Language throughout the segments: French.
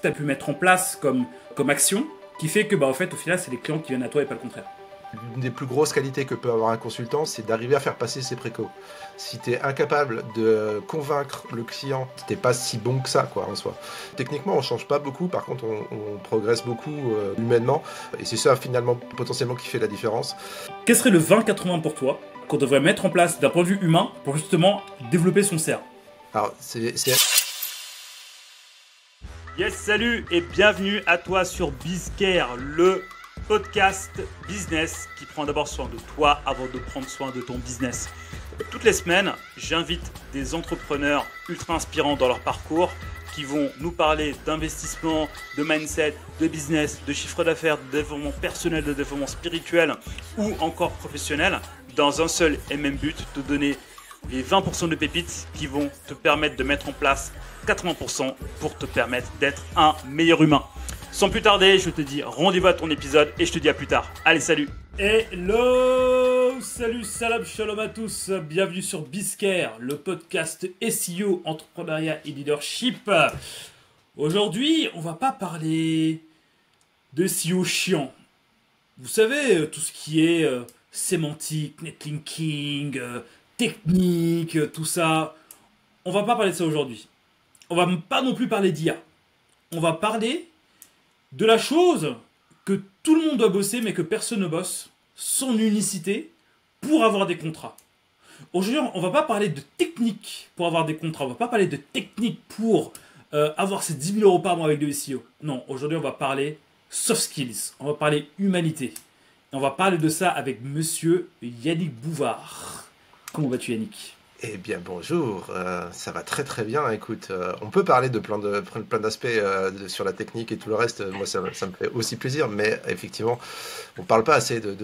tu as pu mettre en place comme action qui fait que, en fait, au final, c'est les clients qui viennent à toi et pas le contraire? L'une des plus grosses qualités que peut avoir un consultant, c'est d'arriver à faire passer ses précos. Si tu es incapable de convaincre le client, t'es pas si bon que ça, quoi, en soi. Techniquement, on change pas beaucoup, par contre, on progresse beaucoup humainement, et c'est ça, finalement, potentiellement, qui fait la différence. Quel serait le 20-80 pour toi qu'on devrait mettre en place d'un point de vue humain pour justement développer son cerf? Alors, c'est... Yes, salut et bienvenue à toi sur BizCare, le podcast business qui prend d'abord soin de toi avant de prendre soin de ton business. Toutes les semaines, j'invite des entrepreneurs ultra inspirants dans leur parcours qui vont nous parler d'investissement, de mindset, de business, de chiffre d'affaires, de développement personnel, de développement spirituel ou encore professionnel dans un seul et même but, te donner les 20% de pépites qui vont te permettre de mettre en place 80% pour te permettre d'être un meilleur humain. Sans plus tarder, je te dis rendez-vous à ton épisode et je te dis à plus tard. Allez, salut! Hello! Salut, salam, shalom à tous. Bienvenue sur BizCare, le podcast SEO, entrepreneuriat et leadership. Aujourd'hui, on va pas parler de SEO chiant. Vous savez, tout ce qui est sémantique, netlinking, technique, tout ça. On va pas parler de ça aujourd'hui. On va pas non plus parler d'IA. On va parler de la chose que tout le monde doit bosser mais que personne ne bosse, son unicité pour avoir des contrats. Aujourd'hui, on va pas parler de technique pour avoir des contrats. On va pas parler de technique pour avoir ces 10 000 € par mois avec le SEO. Non, aujourd'hui, on va parler soft skills. On va parler humanité. Et on va parler de ça avec monsieur Yannick Bouvard. Comment vas-tu, Yannick ? Eh bien bonjour, ça va très très bien. Écoute, on peut parler de plein d'aspects sur la technique et tout le reste. Moi, ça me fait aussi plaisir, mais effectivement, on parle pas assez de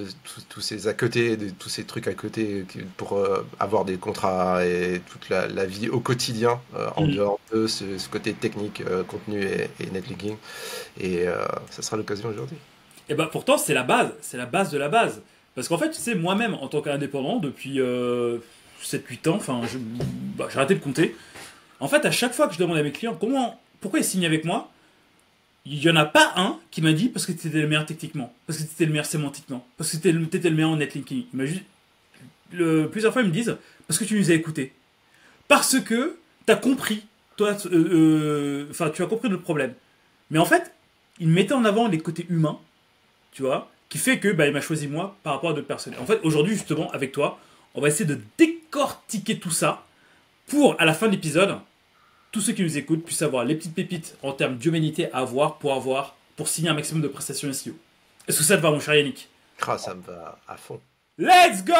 tous ces à côté, de tous ces trucs à côté pour avoir des contrats et toute la vie au quotidien en dehors de ce côté technique, contenu et netlinking. Et ça sera l'occasion aujourd'hui. Et pourtant, c'est la base de la base. Parce qu'en fait, tu sais, moi-même, en tant qu'indépendant, depuis 7-8 ans, j'ai arrêté de compter. En fait, à chaque fois que je demande à mes clients pourquoi ils signent avec moi, il n'y en a pas un qui m'a dit parce que tu étais le meilleur techniquement, parce que tu étais le meilleur sémantiquement, parce que tu étais le meilleur en netlinking. Plusieurs fois, ils me disent parce que tu nous as écoutés. Parce que tu as compris, tu as compris notre problème. Mais en fait, ils mettaient en avant les côtés humains, tu vois, qui fait que il m'a choisi moi par rapport à d'autres personnes. En fait, aujourd'hui, justement, avec toi, on va essayer de décortiquer tout ça pour, à la fin de l'épisode, tous ceux qui nous écoutent puissent avoir les petites pépites en termes d'humanité à avoir pour signer un maximum de prestations SEO. Est-ce que ça te va, mon cher Yannick ? Ça me va à fond. Let's go!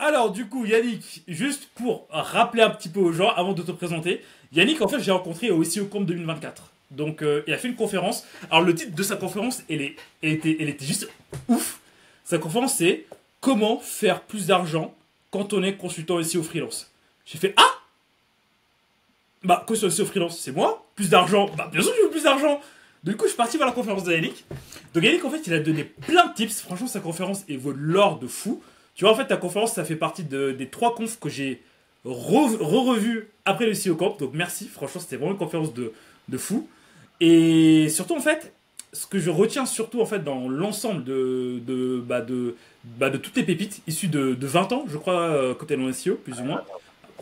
Alors, du coup, Yannick, juste pour rappeler un petit peu aux gens, avant de te présenter, Yannick, en fait, j'ai rencontré au SEO Camp 2024. Donc, il a fait une conférence. Alors, le titre de sa conférence, elle était juste ouf. Sa conférence, c'est comment faire plus d'argent quand on est consultant SEO freelance. J'ai fait consultant SEO freelance, c'est moi. Plus d'argent, bien sûr que je veux plus d'argent. Du coup, je suis parti voir la conférence de Yannick. Donc, Yannick, en fait, il a donné plein de tips. Franchement, sa conférence, elle vaut de l'or de fou. Tu vois, en fait, ta conférence, ça fait partie des 3 confs que j'ai revues après le SEO Camp. Donc, merci. Franchement, c'était vraiment une conférence de fou. Et surtout, en fait, ce que je retiens surtout en fait dans l'ensemble de toutes les pépites issues de 20 ans, je crois, côté non SEO, plus ou moins.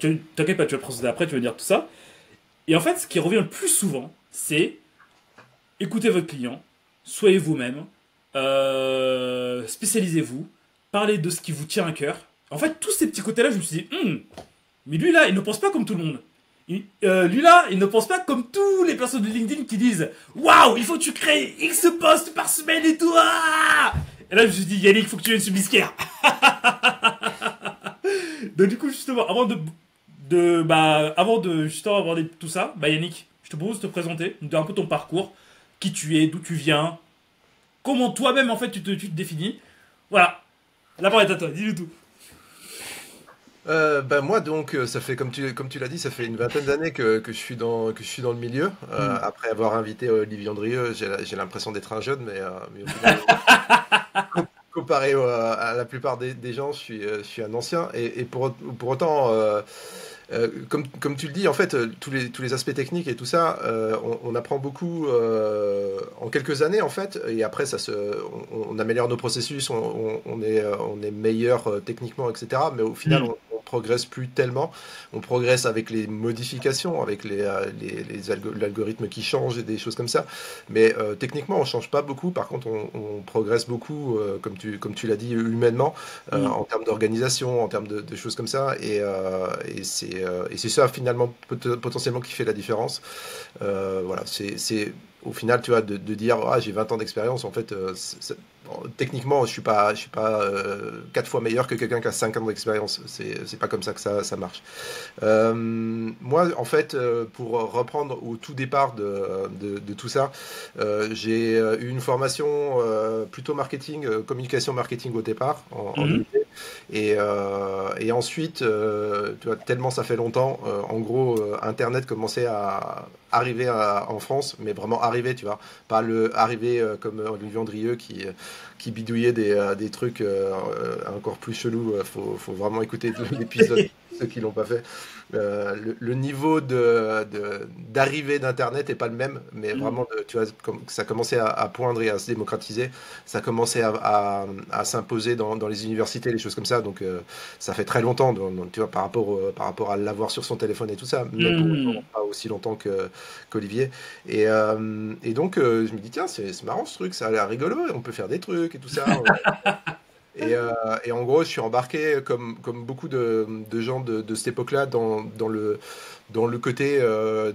T'inquiète pas, tu vas le présenter après, tu vas dire tout ça. Et en fait, ce qui revient le plus souvent, c'est écoutez votre client, soyez vous-même, spécialisez-vous, parlez de ce qui vous tient à cœur. En fait, tous ces petits côtés-là, je me suis dit, mais lui là, il ne pense pas comme tout le monde. Lui là, il ne pense pas comme tous les personnes de LinkedIn qui disent waouh, il faut que tu crées X posts par semaine et tout. Et là, je me suis dit, Yannick, il faut que tu viennes sur BizCare. Donc, du coup, justement, avant de justement aborder tout ça, Yannick, je te propose de te présenter, de un peu ton parcours, qui tu es, d'où tu viens, comment toi-même en fait tu te définis. Voilà, la parole est à toi, dis-nous tout. Moi donc ça fait comme tu l'as dit, ça fait une vingtaine d'années que je suis dans le milieu. Après avoir invité Olivier Andrieux, j'ai l'impression d'être un jeune, mais au final, comparé à la plupart des gens, je suis un ancien. Et pour autant, Comme tu le dis, en fait, tous les aspects techniques et tout ça, on apprend beaucoup en quelques années, en fait, et après, on améliore nos processus, on est meilleur techniquement, etc. Mais au final, Hmm. on progresse plus tellement. On progresse avec les modifications, avec l'algorithme qui change et des choses comme ça. Mais techniquement, on change pas beaucoup. Par contre, on progresse beaucoup, comme tu l'as dit, humainement, Hmm. en termes d'organisation, en termes de choses comme ça. Et c'est ça finalement potentiellement qui fait la différence. Voilà, c'est au final, tu vois, de dire ah, j'ai 20 ans d'expérience, en fait, techniquement, je suis pas 4 fois meilleur que quelqu'un qui a 5 ans d'expérience. C'est pas comme ça que ça marche. Moi, en fait, pour reprendre au tout départ de tout ça, j'ai eu une formation plutôt marketing, communication marketing au départ, en Mhm. UT. Et ensuite, tu vois, tellement ça fait longtemps, en gros, Internet commençait à arriver en France, mais vraiment arriver, tu vois. Pas le arriver comme Olivier Andrieux qui bidouillait des trucs encore plus chelous. Faut vraiment écouter l'épisode, ceux qui l'ont pas fait. Le niveau d'arrivée d'Internet est pas le même, mais Hmm. vraiment, tu vois, comme ça commençait à poindre et à se démocratiser, ça commençait à s'imposer dans les universités, les choses comme ça. Donc, ça fait très longtemps, tu vois, par rapport à l'avoir sur son téléphone et tout ça, mais pour autant, Hmm. pas aussi longtemps qu'Olivier. Et donc, je me dis, tiens, c'est marrant ce truc, ça a l'air rigolo, on peut faire des trucs et tout ça. Et, euh, et en gros, je suis embarqué comme beaucoup de gens de cette époque-là dans le côté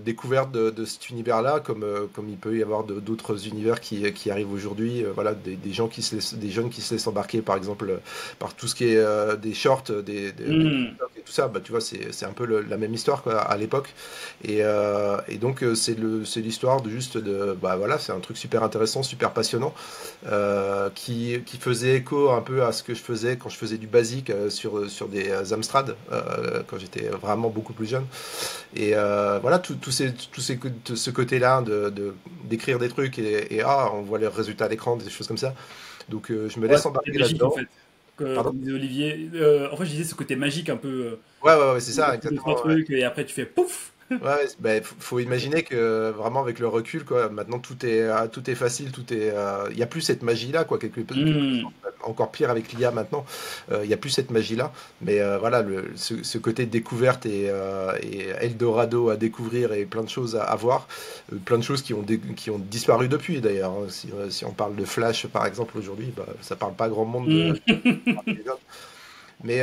découverte de cet univers-là, comme il peut y avoir d'autres univers qui arrivent aujourd'hui. Voilà, des gens des jeunes qui se laissent embarquer, par exemple, par tout ce qui est des shorts, des Hmm. TikTok et tout ça. Bah, tu vois, c'est un peu la même histoire quoi, à l'époque. Et donc, c'est l'histoire de juste de, bah voilà, c'est un truc super intéressant, super passionnant qui faisait écho un peu à ce que je faisais quand je faisais du basique sur des Amstrad, quand j'étais vraiment beaucoup plus jeune. Et voilà, ce côté-là d'écrire des trucs et on voit les résultats à l'écran, des choses comme ça. Donc je me Ouais, laisse ce côté embarquer magique en là-dedans. fait. Pardon? Comme disait Olivier. En fait, je disais ce côté magique un peu. Ouais, c'est Tu fais ça, deux, trois exactement. Ouais. trucs et après tu fais pouf! Ouais, bah, faut imaginer que vraiment avec le recul, quoi, maintenant tout est facile, il y a plus cette magie-là, quoi, quelque Hmm. sorte. Encore pire avec l'IA maintenant, il y a plus cette magie-là. Mais voilà, ce côté découverte et Eldorado à découvrir et plein de choses à voir, plein de choses qui ont disparu depuis d'ailleurs. Hein. Si on parle de Flash par exemple aujourd'hui, bah, ça parle pas grand monde Hmm. des autres. Mais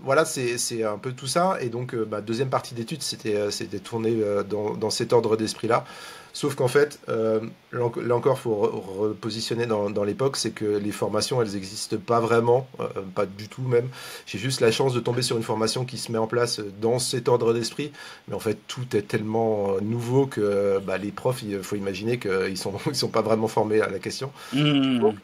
voilà, c'est un peu tout ça. Et donc, bah, deuxième partie d'études, c'était tourné dans cet ordre d'esprit-là. Sauf qu'en fait, là encore, il faut repositionner dans l'époque, c'est que les formations, elles n'existent pas vraiment, pas du tout même. J'ai juste la chance de tomber sur une formation qui se met en place dans cet ordre d'esprit. Mais en fait, tout est tellement nouveau que bah, les profs, il faut imaginer qu'ils sont, ils sont pas vraiment formés à la question. Donc,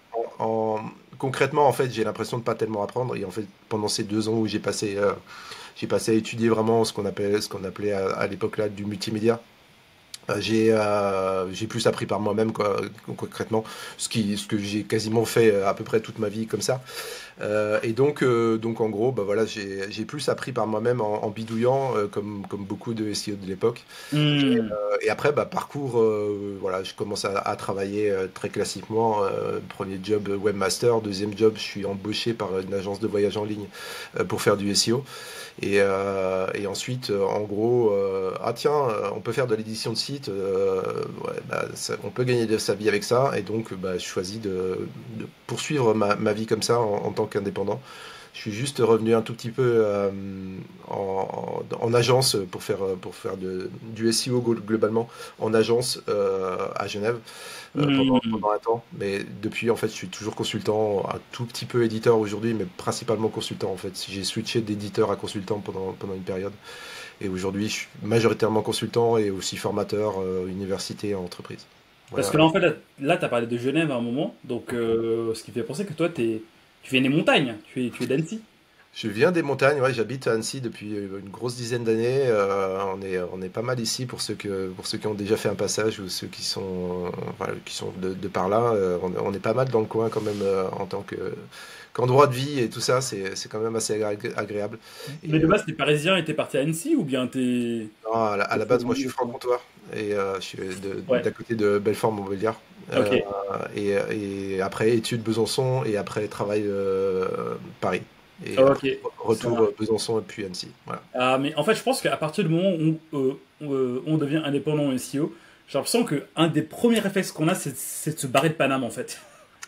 Hmm. concrètement, en fait, j'ai l'impression de pas tellement apprendre. Et en fait, pendant ces 2 ans où j'ai passé à étudier vraiment ce qu'on appelait à l'époque là du multimédia. J'ai plus appris par moi-même quoi, concrètement, ce que j'ai quasiment fait à peu près toute ma vie comme ça. Donc en gros, bah voilà, j'ai plus appris par moi-même en bidouillant, comme beaucoup de SEO de l'époque. Hmm. Et après, bah, parcours, voilà, je commence à travailler très classiquement. Premier job webmaster, deuxième job, je suis embauché par une agence de voyage en ligne pour faire du SEO. Et ensuite, en gros, ah tiens, on peut faire de l'édition de site, ouais, bah, on peut gagner de sa vie avec ça. Et donc, bah, je choisis de poursuivre ma vie comme ça en tant qu'indépendant. Je suis juste revenu un tout petit peu en agence pour faire du SEO globalement en agence à Genève Hmm. pendant un temps. Mais depuis, en fait, je suis toujours consultant, un tout petit peu éditeur aujourd'hui, mais principalement consultant en fait. Si j'ai switché d'éditeur à consultant pendant une période. Et aujourd'hui, je suis majoritairement consultant et aussi formateur université et entreprise. Parce Voilà. que là, en fait, là, tu as parlé de Genève à un moment. Donc, ce qui fait penser que toi, tu viens des montagnes. Tu es d'Annecy. Je viens des montagnes, ouais, j'habite à Annecy depuis une grosse dizaine d'années. On est pas mal ici pour ceux qui ont déjà fait un passage ou ceux qui voilà, qui sont de par là. On est pas mal dans le coin quand même en tant qu'endroit de vie et tout ça. C'est quand même assez agréable. Mais Et de base, t'es parisien et t'es parti à Annecy ou bien t'es. non, à la base, moi, je suis franc-comtois et je suis Ouais, d'à côté de Belfort-Montbéliard. ok. Euh, et après, études Besançon et après, travail Paris. Et Ok, après, ça retour marche. Besançon et puis Annecy. Voilà. Ah, mais en fait, je pense qu'à partir du moment où on devient indépendant en SEO, j'ai l'impression qu'un des premiers réflexes qu'on a, c'est de se barrer de Paname, en fait.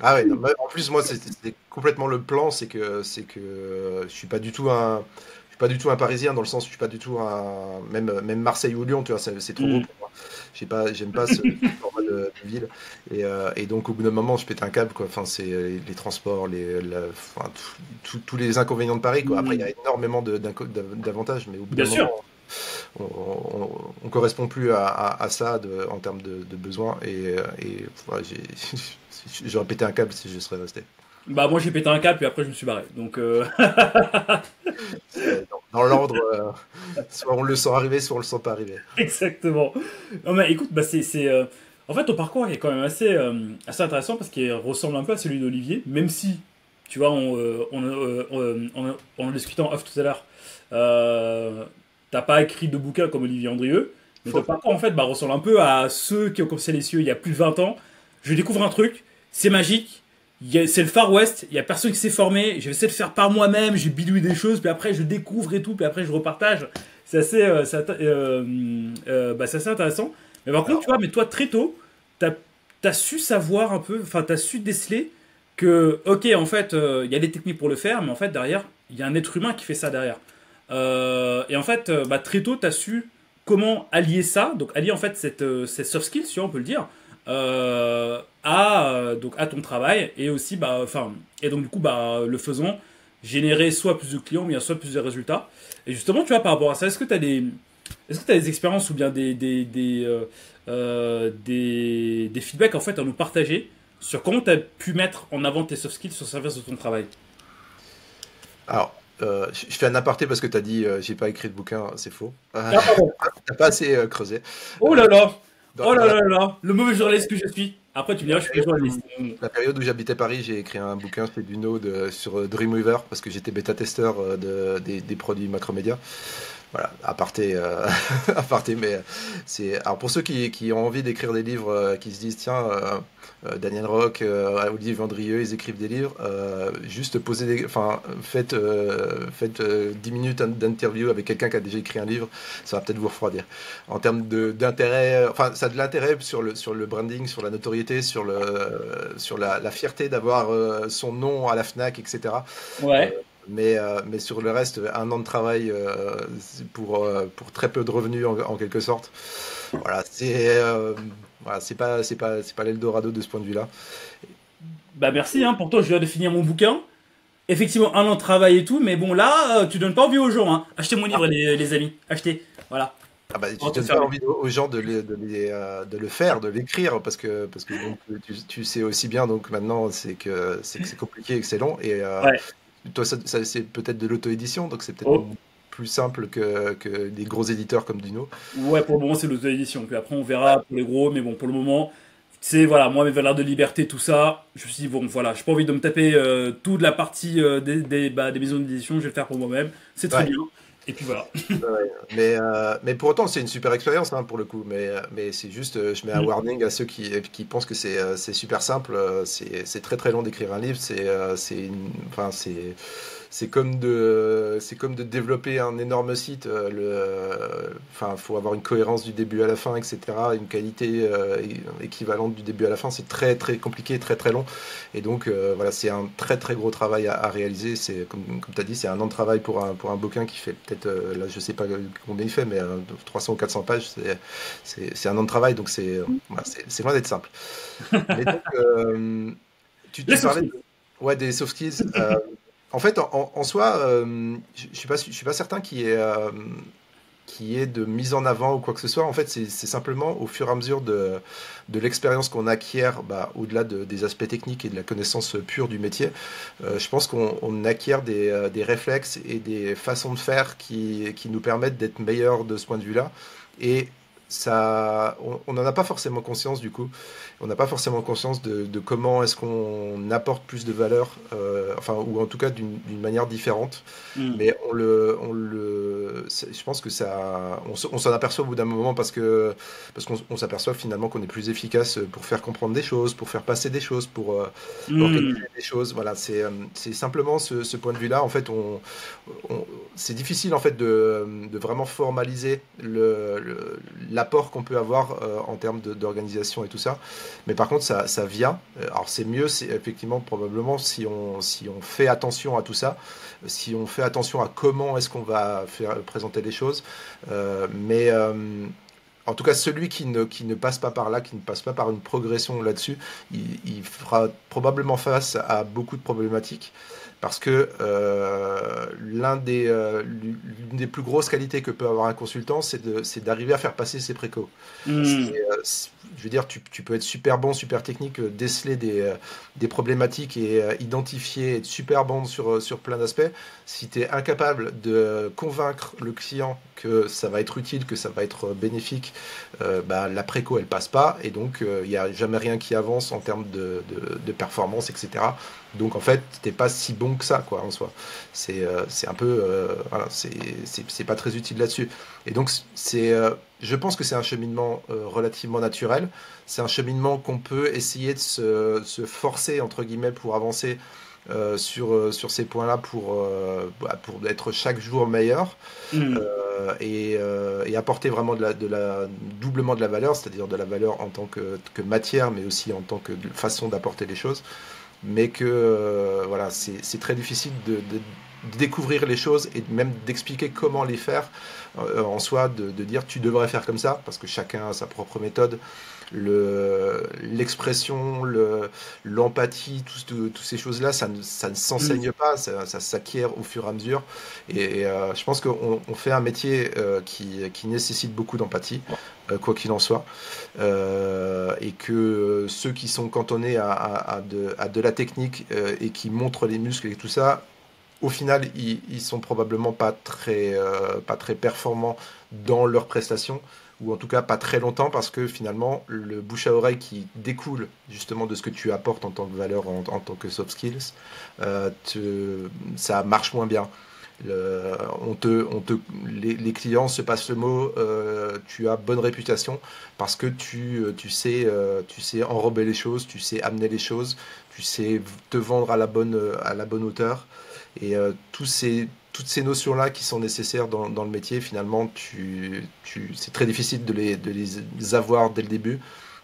Ah ouais, non, mais en plus, moi, c'était complètement le plan, c'est que je suis pas du tout un Parisien dans le sens où je suis pas du tout même Marseille ou Lyon, tu vois, c'est trop gros Hmm. pour moi. J'aime pas ce format de ville. Et donc, au bout d'un moment, je pète un câble, quoi. Enfin, c'est les transports, enfin, tous les inconvénients de Paris, quoi. Après, il y a Hmm. énormément d'avantages, mais au bout Bien d'un sûr. moment, on correspond plus à ça en termes de besoins. Ouais, j'aurais pété un câble si je serais resté. Bah, moi, j'ai pété un câble, puis après, je me suis barré. Donc, C'est dans l'ordre, soit on le sent arriver, soit on le sent pas arriver. exactement. Non, mais écoute, bah, en fait, ton parcours est quand même assez intéressant parce qu'il ressemble un peu à celui d'Olivier, même si, tu vois, en discutant off tout à l'heure, euh, t'as pas écrit de bouquin comme Olivier Andrieux, mais ton Faux. parcours, en fait, bah, ressemble un peu à ceux qui ont commencé les cieux il y a plus de 20 ans. Je découvre un truc, c'est magique, c'est le Far West, il y a personne qui s'est formé, je vais essayer de faire par moi-même, j'ai bidouillé des choses, puis après je découvre et tout, puis après je repartage. C'est assez intéressant. Mais par contre, tu Alors, vois, mais toi, très tôt, t'as as su savoir un peu, enfin, t'as su déceler que, ok, en fait, il y a des techniques pour le faire, mais en fait, derrière, il y a un être humain qui fait ça derrière. Et en fait, bah, très tôt, t'as su comment allier ça, donc allier en fait cette soft skills, tu vois, on peut le dire, donc à ton travail, et aussi, bah, enfin, et donc du coup, bah, le faisant, générer soit plus de clients, mais soit plus de résultats. Et justement, tu vois, par rapport à ça, est-ce que tu as des expériences ou bien des feedbacks en fait à nous partager sur comment tu as pu mettre en avant tes soft skills sur le service de ton travail? je fais un aparté parce que tu as dit j'ai pas écrit de bouquin, c'est faux. Ah, pardon. T'as pas assez creusé. Oh là Euh, là. dans, Oh dans là la, là là. Le mauvais journaliste que je suis. Après, tu me la diras, je suis pas période journaliste. où, la période où j'habitais Paris, j'ai écrit un bouquin chez Duno sur Dreamweaver parce que j'étais bêta-testeur des produits Macromedia. Voilà, aparté, aparté, mais alors pour ceux qui ont envie d'écrire des livres, qui se disent tiens, Daniel Rock, Olivier Vendrieux, ils écrivent des livres, juste enfin faites 10 minutes d'interview avec quelqu'un qui a déjà écrit un livre, ça va peut-être vous refroidir. En termes d'intérêt, enfin ça a de l'intérêt sur le branding, sur la notoriété, sur la fierté d'avoir son nom à la Fnac, etc. Euh, Ouais. mais sur le reste, un an de travail pour très peu de revenus en quelque sorte. Voilà, voilà, c'est pas l'Eldorado de ce point de vue-là. Bah merci, hein. Pourtant, je viens de finir mon bouquin. Effectivement, un an de travail et tout, mais bon, là, tu donnes pas envie aux gens, hein. Achetez mon Ah, livre, les amis. Achetez. Voilà. ah bah, tu Parenthèse donnes pas fermée. envie aux gens de le faire, de l'écrire, parce que donc, tu sais aussi bien donc maintenant c'est que c'est compliqué et que c'est long. Et Ouais. toi, c'est peut-être de l'auto-édition, donc c'est peut-être Oh. plus simple que des gros éditeurs comme Duno. Ouais, pour le moment, c'est l'auto-édition. Puis après, on verra pour les gros, mais bon, pour le moment, c'est voilà, moi, mes valeurs de liberté, tout ça. Je me suis dit, bon, voilà, j'ai pas envie de me taper toute la partie des maisons d'édition, je vais le faire pour moi-même. C'est très Ouais. bien. Et puis voilà. Ouais. Mais pour autant, c'est une super expérience pour le coup. Mais c'est juste, je mets un warning à ceux qui pensent que c'est super simple. C'est très très long d'écrire un livre. Enfin, c'est comme de développer un énorme site. Enfin, faut avoir une cohérence du début à la fin, etc. Une qualité équivalente du début à la fin. C'est très très compliqué, très très long. Et donc voilà, c'est un très très gros travail à réaliser. C'est comme tu as dit, c'est un an de travail pour un bouquin qui fait peut-être, là je sais pas combien il fait, mais 300 ou 400 pages, c'est un an de travail, donc voilà, c'est loin d'être simple. Mais donc, Les tu soft parlais skills. ouais, des soft skills. En fait, en soi, je suis pas certain qui est de mise en avant ou quoi que ce soit. En fait, c'est simplement au fur et à mesure de l'expérience qu'on acquiert, au-delà des aspects techniques et de la connaissance pure du métier. Je pense qu'on acquiert des réflexes et des façons de faire qui nous permettent d'être meilleurs de ce point de vue-là. Et ça, on n'en a pas forcément conscience du coup. On n'a pas forcément conscience de comment est-ce qu'on apporte plus de valeur, enfin, ou en tout cas d'une manière différente. Mais je pense que ça, on s'en aperçoit au bout d'un moment parce qu'on s'aperçoit finalement qu'on est plus efficace pour faire comprendre des choses, pour faire passer des choses, pour organiser des choses. Voilà, c'est simplement ce point de vue-là. En fait, c'est difficile en fait de vraiment formaliser l'apport qu'on peut avoir en termes d'organisation et tout ça. Mais par contre, ça vient. Alors c'est mieux, c'est effectivement probablement si on fait attention à tout ça, si on fait attention à comment est-ce qu'on va faire présenter les choses. En tout cas, celui qui ne passe pas par là, qui ne passe pas par une progression là-dessus, il fera probablement face à beaucoup de problématiques. Parce que l'une des plus grosses qualités que peut avoir un consultant, c'est d'arriver à faire passer ses précaux. Je veux dire, tu peux être super bon, super technique, déceler des problématiques et identifier, être super bon sur plein d'aspects. Si tu es incapable de convaincre le client que ça va être utile, que ça va être bénéfique, la préco, elle passe pas. Et donc, il n'y a jamais rien qui avance en termes de performance, etc. Donc en fait, t'es pas si bon que ça, quoi, en soi. C'est un peu, voilà, c'est pas très utile là-dessus. Et donc je pense que c'est un cheminement relativement naturel. C'est un cheminement qu'on peut essayer de se forcer entre guillemets pour avancer sur ces points-là pour être chaque jour meilleur et apporter vraiment doublement de la valeur, c'est-à-dire de la valeur en tant que matière, mais aussi en tant que façon d'apporter les choses. Mais que voilà, c'est très difficile de découvrir les choses et même d'expliquer comment les faire en soi, de dire tu devrais faire comme ça, parce que chacun a sa propre méthode. L'expression, l'empathie, toutes ces choses-là, ça ne s'enseigne pas, ça s'acquiert au fur et à mesure. Et je pense qu'on fait un métier qui nécessite beaucoup d'empathie, quoi qu'il en soit. Et que ceux qui sont cantonnés à de la technique et qui montrent les muscles et tout ça, au final, ils sont probablement pas très performants dans leurs prestations, ou en tout cas pas très longtemps, parce que finalement, le bouche à oreille qui découle justement de ce que tu apportes en tant que valeur, en tant que soft skills, ça marche moins bien. Les clients se passent le mot, tu as bonne réputation parce que tu sais enrober les choses, tu sais amener les choses, tu sais te vendre à la bonne hauteur. Et toutes ces notions-là qui sont nécessaires dans le métier, finalement, c'est très difficile de les avoir dès le début.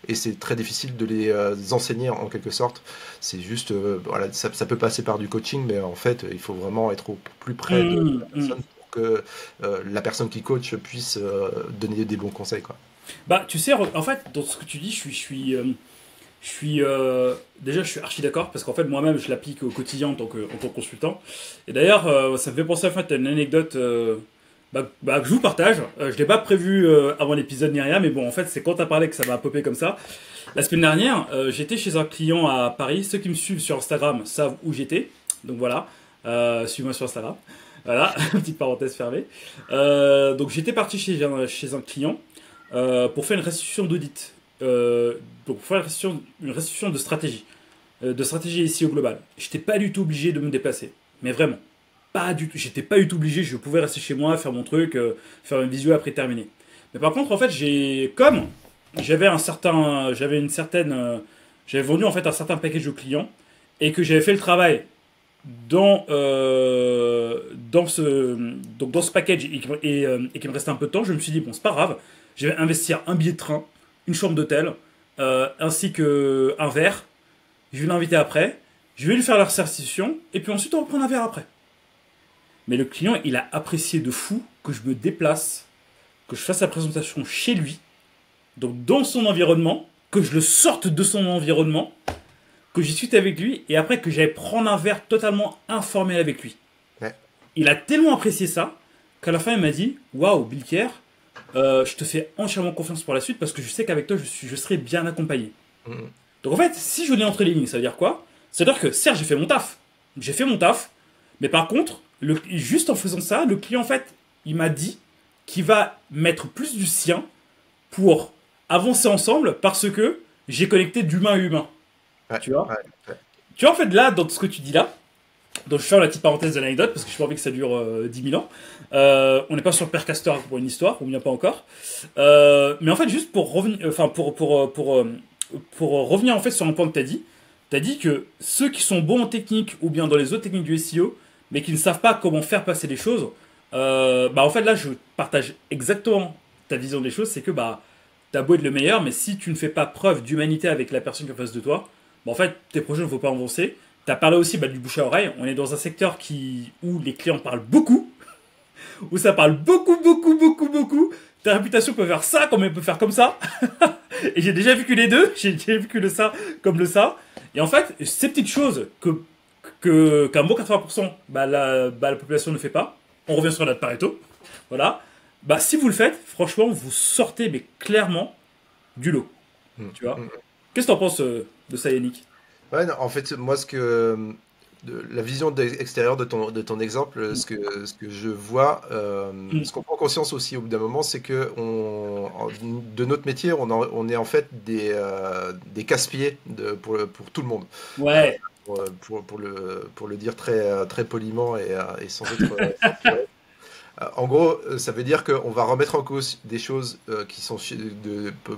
Et c'est très difficile de les enseigner en quelque sorte. C'est juste, voilà, ça peut passer par du coaching, mais en fait, il faut vraiment être au plus près de la personne pour que la personne qui coach puisse donner des bons conseils, quoi. Tu sais, en fait, dans ce que tu dis, déjà, je suis archi d'accord parce qu'en fait, moi-même, je l'applique au quotidien en tant que consultant. Et d'ailleurs, ça me fait penser en fait, à une anecdote que je vous partage. Je ne l'ai pas prévu avant l'épisode ni rien, mais bon, en fait, c'est quand tu as parlé que ça m'a popé comme ça. La semaine dernière, j'étais chez un client à Paris. Ceux qui me suivent sur Instagram savent où j'étais. Donc voilà, suivez-moi sur Instagram. Voilà, petite parenthèse fermée. Donc j'étais parti chez un client pour faire une restitution d'audit. Donc pour faire une restitution de stratégie ici au global. J'étais pas du tout obligé de me déplacer, mais vraiment pas du tout. J'étais pas du tout obligé. Je pouvais rester chez moi, faire mon truc, faire une visio après terminer. Mais par contre, en fait, j'avais vendu en fait un certain package au client et que j'avais fait le travail dans ce package et qu'il me restait un peu de temps. Je me suis dit bon, c'est pas grave. Je vais investir un billet de train, une chambre d'hôtel, ainsi qu'un verre. Je vais l'inviter après. Je vais lui faire la restitution. Et puis ensuite, on va prendre un verre après. Mais le client, il a apprécié de fou que je me déplace, que je fasse la présentation chez lui, donc dans son environnement, que je le sorte de son environnement, que j'y suis avec lui, et après que j'aille prendre un verre totalement informel avec lui. Ouais. Il a tellement apprécié ça qu'à la fin, il m'a dit, waouh, Bill Kerr, je te fais entièrement confiance pour la suite parce que je sais qu'avec toi, je serai bien accompagné. Mhm. Donc en fait, si je lis entre les lignes, ça veut dire quoi? C'est-à-dire que certes, j'ai fait mon taf. J'ai fait mon taf. Mais par contre, juste en faisant ça, le client, en fait, il m'a dit qu'il va mettre plus du sien pour avancer ensemble parce que j'ai connecté d'humain à humain. Ouais, Tu vois? ouais, ouais. Tu vois, en fait, là, dans ce que tu dis là, donc je fais la petite parenthèse de l'anecdote parce que je pas envie que ça dure 10 000 ans. On n'est pas sur Percaster pour une histoire, ou bien pas encore. Mais en fait, juste pour revenir, enfin pour revenir en fait sur un point que t'as dit que ceux qui sont bons en technique ou bien dans les autres techniques du SEO, mais qui ne savent pas comment faire passer les choses, bah en fait là, je partage exactement ta vision des choses, c'est que bah t'as beau être le meilleur, mais si tu ne fais pas preuve d'humanité avec la personne qui est en face de toi, bah en fait tes projets ne vont pas avancer. T'as parlé aussi bah, du bouche à oreille. On est dans un secteur où les clients parlent beaucoup, où ça parle beaucoup, beaucoup, beaucoup, beaucoup. Ta réputation peut faire ça comme elle peut faire comme ça. Et j'ai déjà vécu les deux. J'ai déjà vécu le ça comme le ça. Et en fait, ces petites choses qu'un bon 80%, la population ne fait pas. On revient sur la Pareto. Voilà. Bah, si vous le faites, franchement, vous sortez, mais clairement, du lot. Mhm. Tu vois. Mhm. Qu'est-ce que t'en penses de ça, Yannick? Ouais, non, en fait, moi, la vision extérieure de ton exemple, ce que je vois, Mm. ce qu'on prend conscience aussi au bout d'un moment, c'est que de notre métier, on est en fait des casse-pieds pour tout le monde. Euh, Ouais. pour le dire très poliment et sans être censuré. En gros, ça veut dire qu'on va remettre en cause des choses qui sont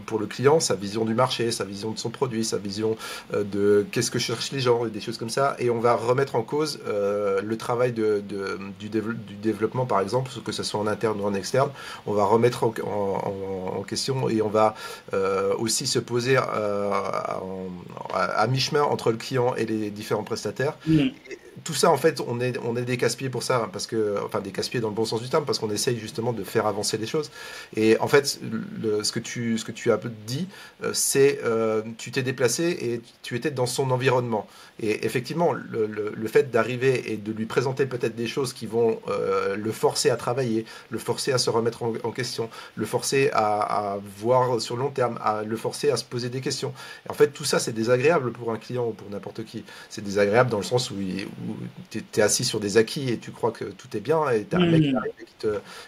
pour le client, sa vision du marché, sa vision de son produit, sa vision de qu'est-ce que cherchent les gens, et des choses comme ça, et on va remettre en cause le travail du développement, par exemple, que ce soit en interne ou en externe. On va remettre en question et on va aussi se poser à mi-chemin entre le client et les différents prestataires. Mm. Tout ça, en fait, on est des casse-pieds pour ça, parce que, enfin, des casse-pieds dans le bon sens du terme, parce qu'on essaye justement de faire avancer les choses. Et en fait, ce que tu as dit, c'est tu t'es déplacé et tu étais dans son environnement. Et effectivement, le fait d'arriver et de lui présenter peut-être des choses qui vont le forcer à travailler, le forcer à se remettre en question, le forcer à voir sur le long terme, le forcer à se poser des questions. Et en fait, tout ça, c'est désagréable pour un client ou pour n'importe qui. C'est désagréable dans le sens où tu es assis sur des acquis et tu crois que tout est bien et tu as un mec qui Mm. arrive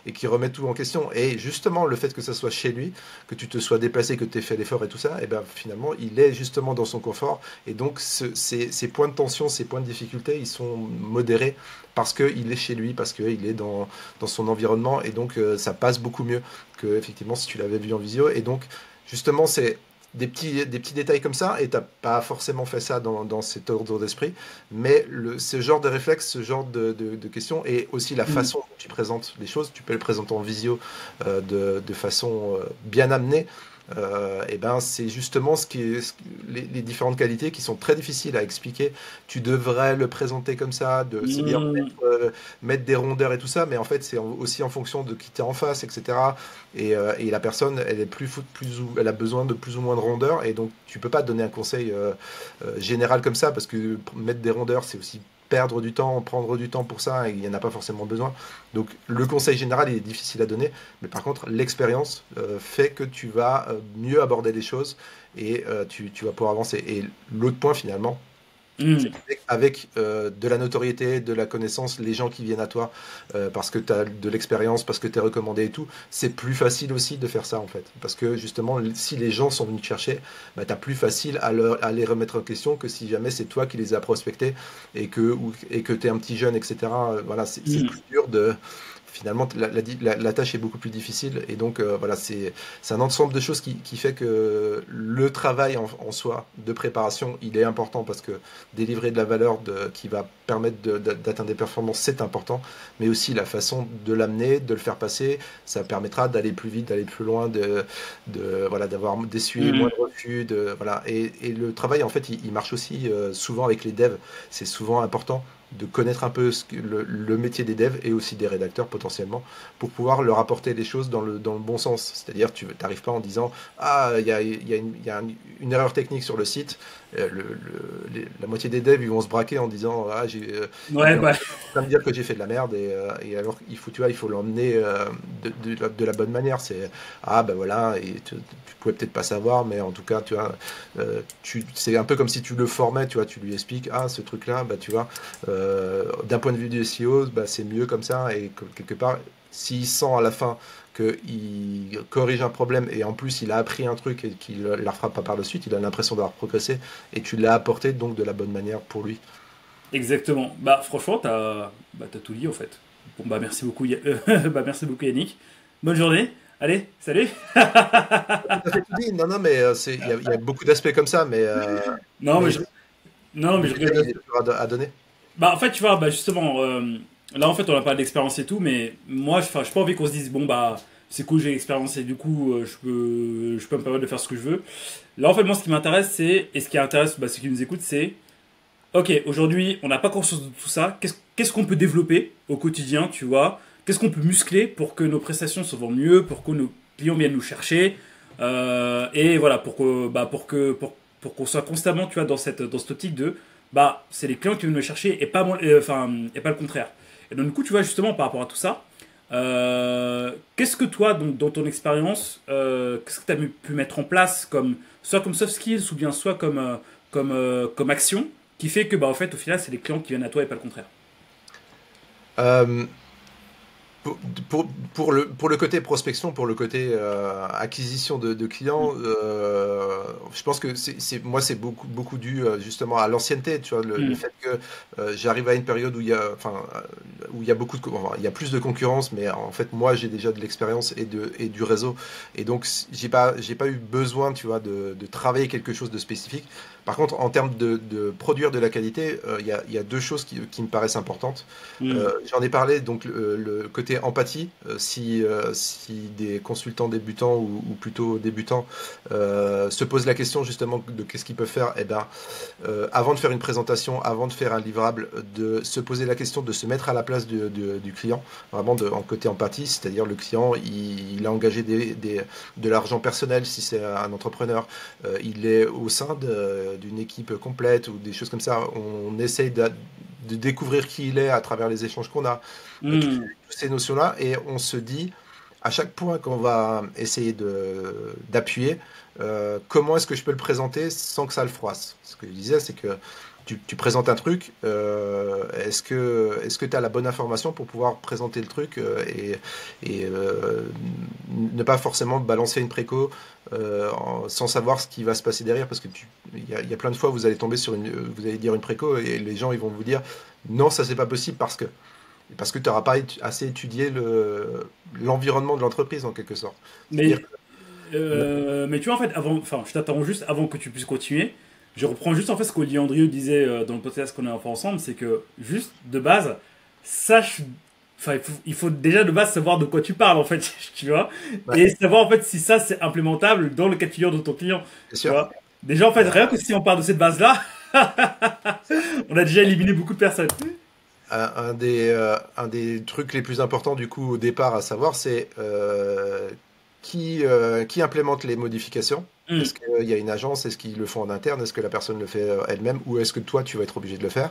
et qui remet tout en question. Et justement, le fait que ça soit chez lui, que tu te sois déplacé, que tu aies fait l'effort et tout ça, et ben finalement, il est justement dans son confort. Et donc, ces points de tension, ces points de difficulté, ils sont modérés parce qu'il est chez lui, parce qu'il est dans son environnement. Et donc, ça passe beaucoup mieux que effectivement si tu l'avais vu en visio. Et donc, justement, c'est des petits détails comme ça, et t'as pas forcément fait ça dans cet ordre d'esprit, mais ce genre de réflexe, ce genre de questions, et aussi la Mm. façon dont tu présentes les choses, tu peux le présenter en visio de façon bien amenée, et ben c'est justement les différentes qualités qui sont très difficiles à expliquer. Tu devrais le présenter comme ça, c'est bien Mm. mettre des rondeurs et tout ça, mais en fait c'est aussi en fonction de qui t'es en face, etc. Et la personne, elle est elle a besoin de plus ou moins de rondeur, et donc tu peux pas donner un conseil général comme ça, parce que mettre des rondeurs, c'est aussi perdre du temps, prendre du temps pour ça, et il n'y en a pas forcément besoin. Donc le conseil général, il est difficile à donner, mais par contre, l'expérience fait que tu vas mieux aborder les choses, et tu vas pouvoir avancer. Et l'autre point, finalement, c'est Mm. qu'avec de la notoriété, de la connaissance, les gens qui viennent à toi parce que tu as de l'expérience, parce que tu es recommandé et tout, c'est plus facile aussi de faire ça en fait. Parce que justement, si les gens sont venus te chercher, bah, tu as plus facile à les remettre en question que si jamais c'est toi qui les as prospectés et que tu es un petit jeune, etc. Voilà, c'est Mm. plus dur de. Finalement, la tâche est beaucoup plus difficile, et donc voilà, c'est un ensemble de choses qui fait que le travail en soi de préparation, il est important, parce que délivrer de la valeur qui va permettre d'atteindre des performances, c'est important, mais aussi la façon de l'amener, de le faire passer, ça permettra d'aller plus vite, d'aller plus loin, voilà, d'essuyer moins Mm. de refus, voilà. Et le travail, en fait, il marche aussi souvent avec les devs, c'est souvent important de connaître un peu le métier des devs et aussi des rédacteurs potentiellement, pour pouvoir leur apporter les choses dans le bon sens. C'est-à-dire, tu n'arrives pas en disant ah, il y a une erreur technique sur le site, la moitié des devs ils vont se braquer en disant Ouais, bah, ça me dire que j'ai fait de la merde et alors il faut l'emmener de la bonne manière. C'est ben voilà, et tu pouvais peut-être pas savoir, mais en tout cas tu vois, c'est un peu comme si tu le formais, tu vois, tu lui expliques ce truc là, bah tu vois, d'un point de vue du SEO, bah, c'est mieux comme ça, et que, quelque part s'il sent à la fin qu'il corrige un problème et en plus il a appris un truc et qu'il ne la refera pas par la suite, il a l'impression d'avoir progressé et tu l'as apporté donc de la bonne manière pour lui. exactement. Bah, franchement, t'as tout dit en fait. Bon, bah, merci beaucoup, bah, merci beaucoup, Yannick. Bonne journée. Allez, salut. T'as fait tout dit. Non, non, mais il y a beaucoup d'aspects comme ça, Non, mais mais je, non, mais je il rigole. est dur à donner. Bah, en fait, tu vois, bah, justement, là, en fait, on a pas d'expérience et tout, mais moi, je n'ai pas envie qu'on se dise, bon, bah, c'est cool, j'ai l'expérience et du coup, je peux me permettre de faire ce que je veux. Là, en fait, moi, ce qui m'intéresse, et ce qui intéresse bah, ceux qui nous écoutent, c'est, ok, aujourd'hui, on n'a pas conscience de tout ça, qu'est-ce qu'on peut développer au quotidien, tu vois? Qu'est-ce qu'on peut muscler pour que nos prestations se vendent mieux, pour que nos clients viennent nous chercher, et voilà, pour qu'on soit constamment, tu vois, dans cette optique de bah c'est les clients qui viennent me chercher et pas moi, et pas le contraire. Et donc du coup tu vois justement par rapport à tout ça, qu'est-ce que toi donc, dans ton expérience, qu'est-ce que tu as pu mettre en place comme soit comme soft skills ou bien soit comme action qui fait que bah en fait au final c'est les clients qui viennent à toi et pas le contraire. Euh, Pour, pour le côté prospection, pour le côté acquisition de clients, je pense que moi, c'est beaucoup dû justement à l'ancienneté, tu vois, le Mm. fait que j'arrive à une période où il y a il y a plus de concurrence, mais en fait, moi, j'ai déjà de l'expérience et du réseau, et donc j'ai pas eu besoin, tu vois, de travailler quelque chose de spécifique. Par contre, en termes de produire de la qualité, il y a deux choses qui me paraissent importantes. Mm. J'en ai parlé, donc le côté empathie, si des consultants débutants ou plutôt débutants se posent la question justement de qu'est-ce qu'ils peuvent faire, eh ben, avant de faire une présentation, avant de faire un livrable, de se poser la question de se mettre à la place du client, vraiment en côté empathie, c'est-à-dire le client, il a engagé de l'argent personnel si c'est un entrepreneur, il est au sein d'une équipe complète ou des choses comme ça, on essaye de découvrir qui il est à travers les échanges qu'on a, toutes Mm. ces notions-là, et on se dit, à chaque point qu'on va essayer d'appuyer, comment est-ce que je peux le présenter sans que ça le froisse. Ce que je disais, c'est que tu présentes un truc, est-ce que tu as la bonne information pour pouvoir présenter le truc et ne pas forcément balancer une préco sans savoir ce qui va se passer derrière, parce que il y a plein de fois vous allez tomber sur vous allez dire une préco et les gens ils vont vous dire non, ça c'est pas possible parce que tu n'auras pas assez étudié l'environnement de l'entreprise en quelque sorte. C'est-à-dire Mais mais tu vois, en fait, enfin, je t'attends juste avant que tu puisses continuer. Je reprends juste en fait ce qu'Olivier Andrieux disait dans le podcast qu'on a fait ensemble, c'est que juste de base, sache, enfin, il faut déjà de base savoir de quoi tu parles en fait, tu vois, ouais, et savoir en fait si ça c'est implémentable dans le cas de figure de ton client, c'est tu sûr. vois. Déjà en fait, rien que si on part de cette base-là, on a déjà éliminé beaucoup de personnes. Un des trucs les plus importants du coup au départ à savoir, c'est qui implémente les modifications. Hmm. Est-ce qu'il y a une agence? Est-ce qu'ils le font en interne? Est-ce que la personne le fait elle-même? Ou est-ce que toi, tu vas être obligé de le faire?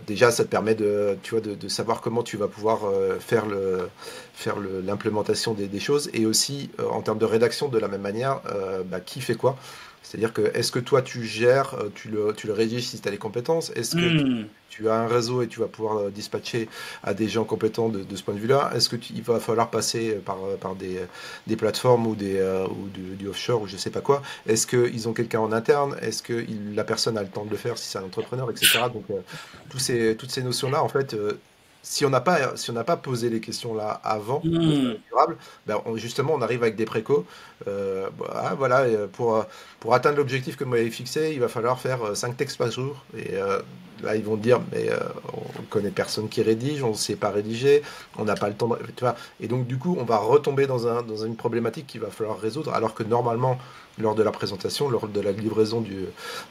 Déjà, ça te permet tu vois, de savoir comment tu vas pouvoir l'implémentation des choses. Et aussi, en termes de rédaction, de la même manière, bah, qui fait quoi? C'est-à-dire que est-ce que toi, tu gères, tu le rédiges si tu as les compétences? Est-ce que Hmm. tu as un réseau et tu vas pouvoir dispatcher à des gens compétents de ce point de vue-là? Est-ce que il va falloir passer par des plateformes ou du offshore ou je sais pas quoi? Est-ce qu'ils ont quelqu'un en interne? Est-ce que la personne a le temps de le faire si c'est un entrepreneur, etc. Donc, toutes ces notions-là, en fait, si on n'a pas posé les questions-là avant de faire Hmm. le livrable, ben, justement, on arrive avec des précos. Voilà, pour atteindre l'objectif que vous m'avez fixé, il va falloir faire 5 textes par jour. Et là, ils vont dire, mais on connaît personne qui rédige, on ne sait pas rédiger, on n'a pas le temps tu vois. Et donc, du coup, on va retomber dans une problématique qu'il va falloir résoudre, alors que normalement, lors de la présentation, lors de la livraison du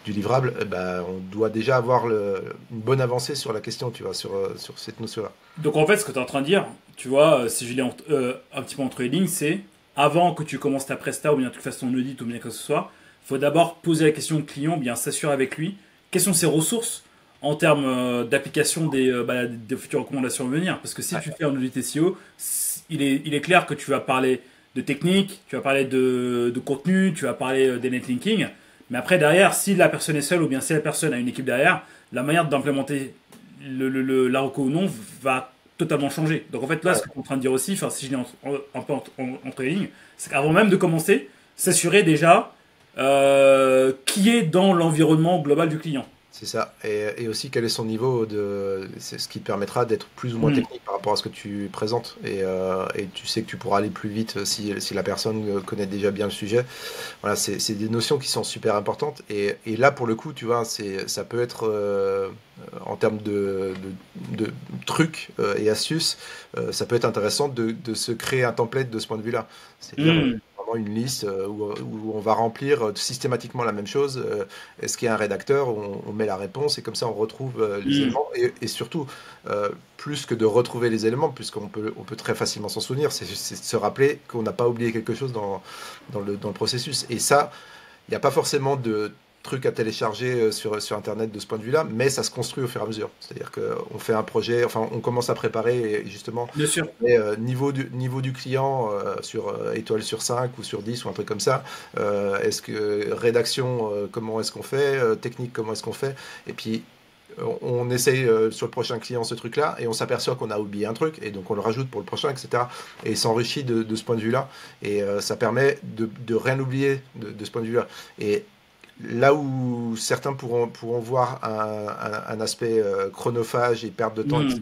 livrable, ben, on doit déjà avoir une bonne avancée sur la question, tu vois, sur cette notion-là. Donc en fait, ce que tu es en train de dire, tu vois, si je lis un petit peu entre les lignes, c'est avant que tu commences ta presta ou bien que tu fasses ton audit ou bien que ce soit, Il faut d'abord poser la question au client, bien s'assurer avec lui quelles sont ses ressources en termes d'application des futures recommandations à venir. Parce que si tu fais un audit SEO, il est clair que tu vas parler de technique, tu vas parler de contenu, tu vas parler des netlinking. Mais après, derrière, si la personne est seule ou bien si la personne a une équipe derrière, la manière d'implémenter la reco ou non va totalement changer. Donc en fait, là, ce que tu es en train de dire aussi, si je l'ai un peu entre les lignes, c'est qu'avant même de commencer, s'assurer déjà qui est dans l'environnement global du client. C'est ça. Et aussi, quel est son niveau c'est ce qui te permettra d'être plus ou moins technique par rapport à ce que tu présentes. Et tu sais que tu pourras aller plus vite si la personne connaît déjà bien le sujet. Voilà, c'est des notions qui sont super importantes. Et là, pour le coup, tu vois, ça peut être, en termes de trucs et astuces, ça peut être intéressant de se créer un template de ce point de vue-là. C'est-à-dire une liste où on va remplir systématiquement la même chose. Est-ce qu'il y a un rédacteur, on met la réponse et comme ça on retrouve les éléments et surtout plus que de retrouver les éléments, puisqu'on peut très facilement s'en souvenir, c'est de se rappeler qu'on n'a pas oublié quelque chose dans le processus. Et ça, il n'y a pas forcément de trucs à télécharger sur internet de ce point de vue-là, mais ça se construit au fur et à mesure. C'est-à-dire qu'on fait un projet, enfin on commence à préparer et justement, bien sûr. Niveau du client sur étoile sur 5 ou sur 10 ou un truc comme ça, est-ce que rédaction, comment est-ce qu'on fait, technique, comment est-ce qu'on fait, et puis on essaye sur le prochain client ce truc-là et on s'aperçoit qu'on a oublié un truc et donc on le rajoute pour le prochain, etc. Et s'enrichit de ce point de vue-là et ça permet de rien oublier de ce point de vue-là. Et là où certains pourront voir un aspect chronophage et perte de temps, etc.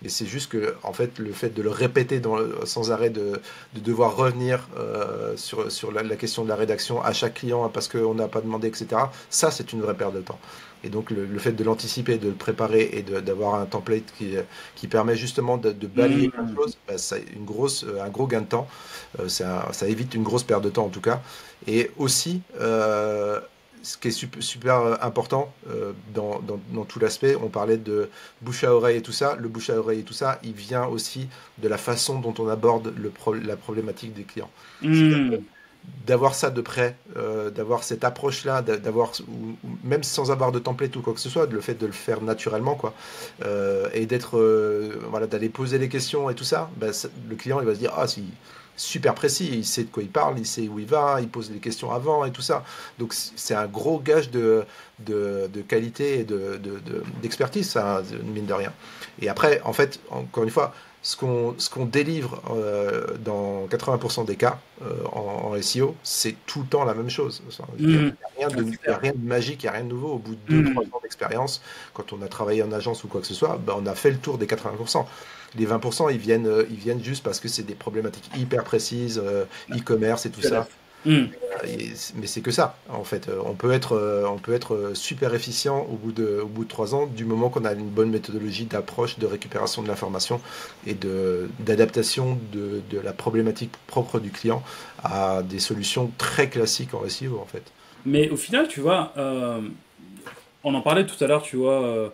Mais c'est juste que, en fait, le fait de le répéter sans arrêt, de devoir revenir sur la question de la rédaction à chaque client parce qu'on n'a pas demandé, etc. Ça, c'est une vraie perte de temps. Et donc, le fait de l'anticiper, de le préparer et d'avoir un template qui permet justement de balayer plein de choses, bah, ça a un gros gain de temps. Ça évite une grosse perte de temps, en tout cas. Et aussi, ce qui est super important dans tout l'aspect, on parlait de bouche à oreille et tout ça. Le bouche à oreille et tout ça, il vient aussi de la façon dont on aborde la problématique des clients. D'avoir ça de près, d'avoir cette approche-là, même sans avoir de template ou quoi que ce soit, le fait de le faire naturellement, quoi, et d'aller poser les questions et tout ça, le client il va se dire si super précis, il sait de quoi il parle, il sait où il va, il pose les questions avant et tout ça. Donc c'est un gros gage de qualité et d'expertise, ça, mine de rien. Et après, en fait, encore une fois, ce qu'on délivre dans 80% des cas en SEO, c'est tout le temps la même chose. Il n'y a rien de magique, il n'y a rien de nouveau. Au bout de 2-3 ans d'expérience, quand on a travaillé en agence ou quoi que ce soit, on a fait le tour des 80%. Les 20%, ils viennent juste parce que c'est des problématiques hyper précises, e-commerce et tout ça. Mais c'est que ça, en fait. On peut être super efficient au bout de 3 ans, du moment qu'on a une bonne méthodologie d'approche, de récupération de l'information et d'adaptation de la problématique propre du client à des solutions très classiques en SEO, en fait. Mais au final, tu vois, on en parlait tout à l'heure, tu vois,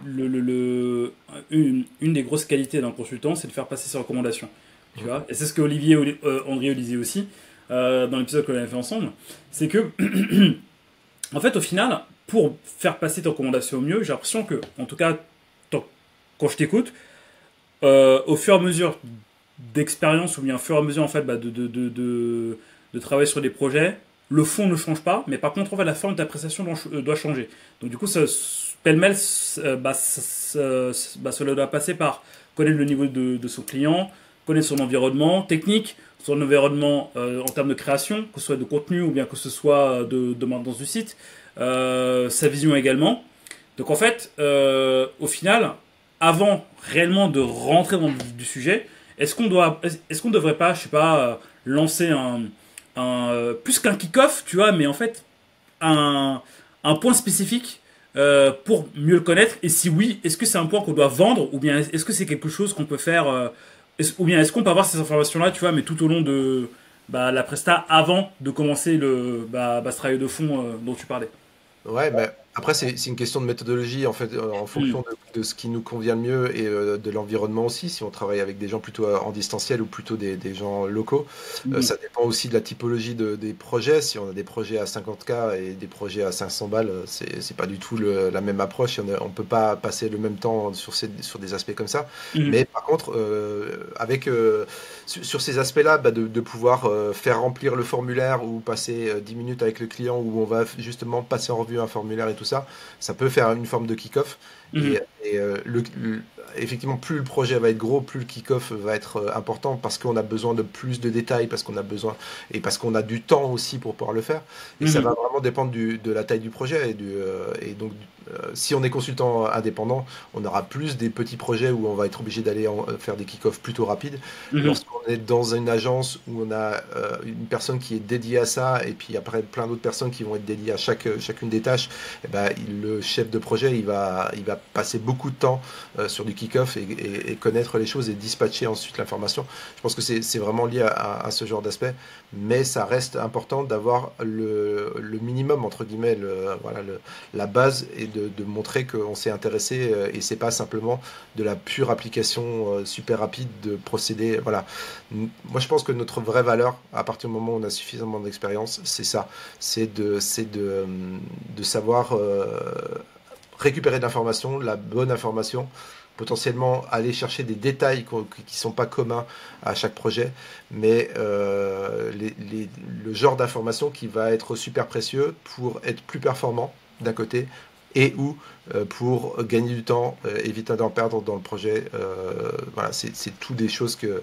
une des grosses qualités d'un consultant, c'est de faire passer ses recommandations. Tu vois, et c'est ce que André disait aussi dans l'épisode qu'on avait fait ensemble, c'est que en fait au final, pour faire passer tes recommandations au mieux, j'ai l'impression que, en tout cas quand je t'écoute, au fur et à mesure d'expérience ou bien au fur et à mesure en fait de travailler sur des projets, le fond ne change pas, mais par contre en fait, la forme de ta prestation doit changer. Donc du coup pêle-mêle, cela doit passer par connaître le niveau de son client, connaître son environnement technique, son environnement en termes de création, que ce soit de contenu ou bien que ce soit de maintenance du site, sa vision également. Donc en fait, au final, avant réellement de rentrer dans du sujet, est-ce qu'on devrait pas, je sais pas, lancer plus qu'un kick-off, tu vois, mais en fait un point spécifique pour mieux le connaître, et si oui, est-ce que c'est un point qu'on doit vendre ou bien est-ce que c'est quelque chose qu'on peut faire ou bien est-ce qu'on peut avoir ces informations-là, tu vois, mais tout au long de la presta avant de commencer ce travail de fond dont tu parlais. Ouais, mais Après, c'est une question de méthodologie, en fait, en fonction de ce qui nous convient le mieux et de l'environnement aussi. Si on travaille avec des gens plutôt en distanciel ou plutôt des gens locaux, ça dépend aussi de la typologie des projets. Si on a des projets à 50K et des projets à 500 balles, c'est pas du tout la même approche. On peut pas passer le même temps sur des aspects comme ça. Mais par contre, sur ces aspects-là, de pouvoir faire remplir le formulaire ou passer 10 minutes avec le client où on va justement passer en revue un formulaire et tout ça, ça peut faire une forme de kick-off. Effectivement, plus le projet va être gros, plus le kick-off va être important parce qu'on a besoin de plus de détails, parce qu'on a du temps aussi pour pouvoir le faire. Et ça va vraiment dépendre de la taille du projet. Et donc, si on est consultant indépendant, on aura plus des petits projets où on va être obligé d'aller faire des kick-offs plutôt rapides. Lorsqu'on est dans une agence où on a une personne qui est dédiée à ça, et puis après plein d'autres personnes qui vont être dédiées à chacune des tâches, le chef de projet, il va passer beaucoup de temps sur du kick-off et connaître les choses et dispatcher ensuite l'information. Je pense que c'est vraiment lié à ce genre d'aspect, mais ça reste important d'avoir le minimum, entre guillemets, la base, et de montrer qu'on s'est intéressé, et c'est pas simplement de la pure application super rapide de procéder. Voilà. Moi, je pense que notre vraie valeur, à partir du moment où on a suffisamment d'expérience, c'est ça, c'est de savoir récupérer de l'information, la bonne information, potentiellement aller chercher des détails qui sont pas communs à chaque projet, mais le genre d'information qui va être super précieux pour être plus performant d'un côté, et ou pour gagner du temps, éviter d'en perdre dans le projet. Voilà, c'est tout des choses qu'il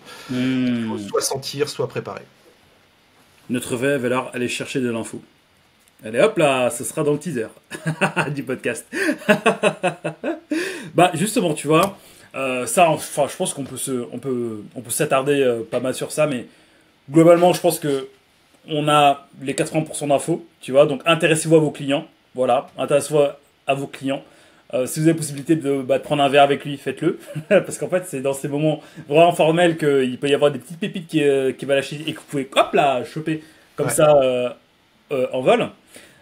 faut soit sentir, soit préparer. Notre vraie valeur, aller chercher de l'info. Allez hop là, ce sera dans le teaser du podcast. Justement, tu vois, je pense qu'on peut s'attarder pas mal sur ça, mais globalement, je pense que on a les 80% d'infos, tu vois, donc intéressez-vous à vos clients, voilà, intéressez-vous à vos clients. Si vous avez la possibilité de prendre un verre avec lui, faites-le, parce qu'en fait, c'est dans ces moments vraiment formels qu'il peut y avoir des petites pépites qui va lâcher et que vous pouvez, hop là, choper comme ça en vol.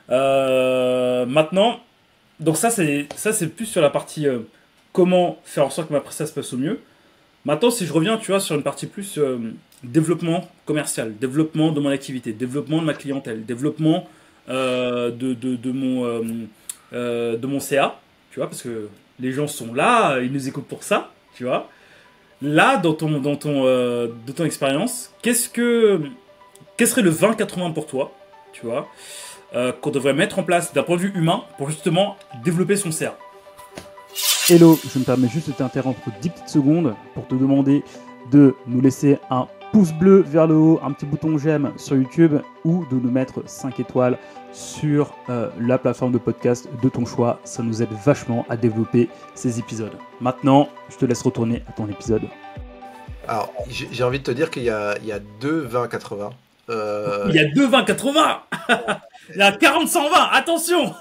Maintenant, donc ça c'est plus sur la partie comment faire en sorte que ma prestation se passe au mieux. Maintenant, si je reviens, tu vois, sur une partie plus développement commercial, développement de mon activité, développement de ma clientèle, développement de mon CA, tu vois, parce que les gens sont là, ils nous écoutent pour ça, tu vois. Là, dans ton expérience, quel serait le 20-80 pour toi, tu vois, qu'on devrait mettre en place d'un point de vue humain pour justement développer son CA? Hello, je me permets juste de t'interrompre 10 petites secondes pour te demander de nous laisser un pouce bleu vers le haut, un petit bouton j'aime sur YouTube, ou de nous mettre 5 étoiles sur la plateforme de podcast de ton choix. Ça nous aide vachement à développer ces épisodes. Maintenant, je te laisse retourner à ton épisode. Alors, j'ai envie de te dire qu'il y a 2 20-80. Il y a 2 20-80. Il y a 40-120, attention.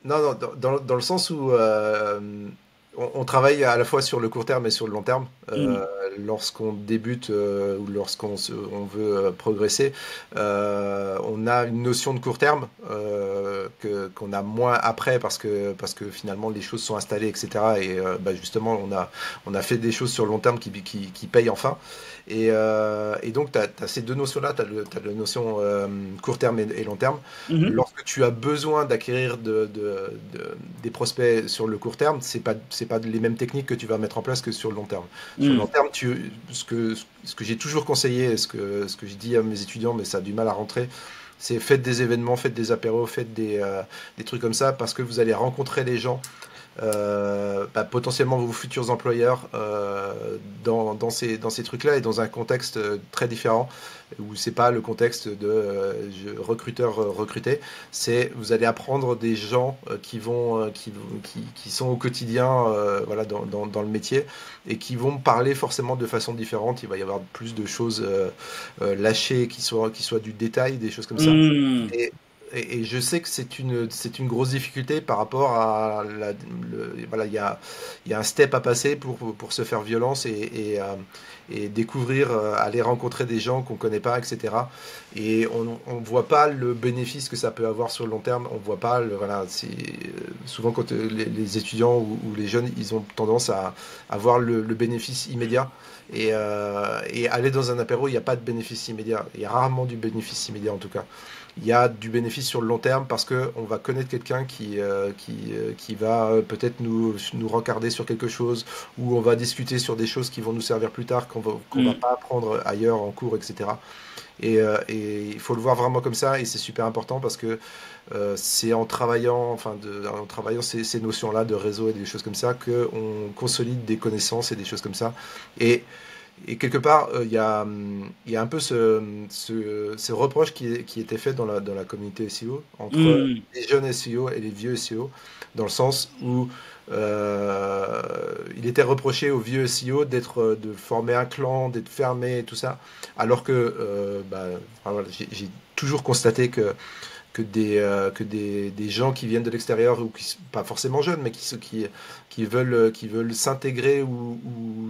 Non, dans le sens où on travaille à la fois sur le court terme et sur le long terme. Lorsqu'on débute ou lorsqu'on veut progresser, on a une notion de court terme qu'on a moins après parce que finalement les choses sont installées, etc. Et justement, on a fait des choses sur le long terme qui payent enfin. Et donc, tu as ces deux notions-là, tu as la notion court terme et long terme. Lorsque tu as besoin d'acquérir des prospects sur le court terme, c'est pas les mêmes techniques que tu vas mettre en place que sur le long terme. Sur le long terme, ce que j'ai toujours conseillé, ce que je dis à mes étudiants, mais ça a du mal à rentrer, c'est faites des événements, faites des apéros, faites des trucs comme ça, parce que vous allez rencontrer les gens, potentiellement vos futurs employeurs dans ces trucs-là, et dans un contexte très différent où c'est pas le contexte de recruteur recruté, c'est vous allez apprendre des gens qui sont au quotidien voilà, dans le métier, et qui vont parler forcément de façon différente. Il va y avoir plus de choses lâchées qui soient du détail, des choses comme ça. et je sais que c'est une grosse difficulté par rapport à voilà, il y a un step à passer pour se faire violence et découvrir, aller rencontrer des gens qu'on connaît pas, etc. Et on voit pas le bénéfice que ça peut avoir sur le long terme. On voit pas voilà, souvent quand les étudiants ou les jeunes, ils ont tendance à avoir le bénéfice immédiat. Et aller dans un apéro, il n'y a pas de bénéfice immédiat. Il y a rarement du bénéfice immédiat en tout cas. Il y a du bénéfice sur le long terme parce qu'on va connaître quelqu'un qui va peut-être nous rencarder sur quelque chose, ou on va discuter sur des choses qui vont nous servir plus tard, qu'on va pas apprendre ailleurs en cours, etc. Et il faut le voir vraiment comme ça, et c'est super important parce que c'est en travaillant ces notions-là de réseau et des choses comme ça qu'on consolide des connaissances et des choses comme ça. Et quelque part, il y a un peu ce reproche qui était fait dans la communauté SEO entre les jeunes SEO et les vieux SEO, dans le sens où il était reproché aux vieux SEO de former un clan, d'être fermé et tout ça, alors que voilà, j'ai toujours constaté que des gens qui viennent de l'extérieur, ou pas forcément jeunes, mais qui veulent s'intégrer ou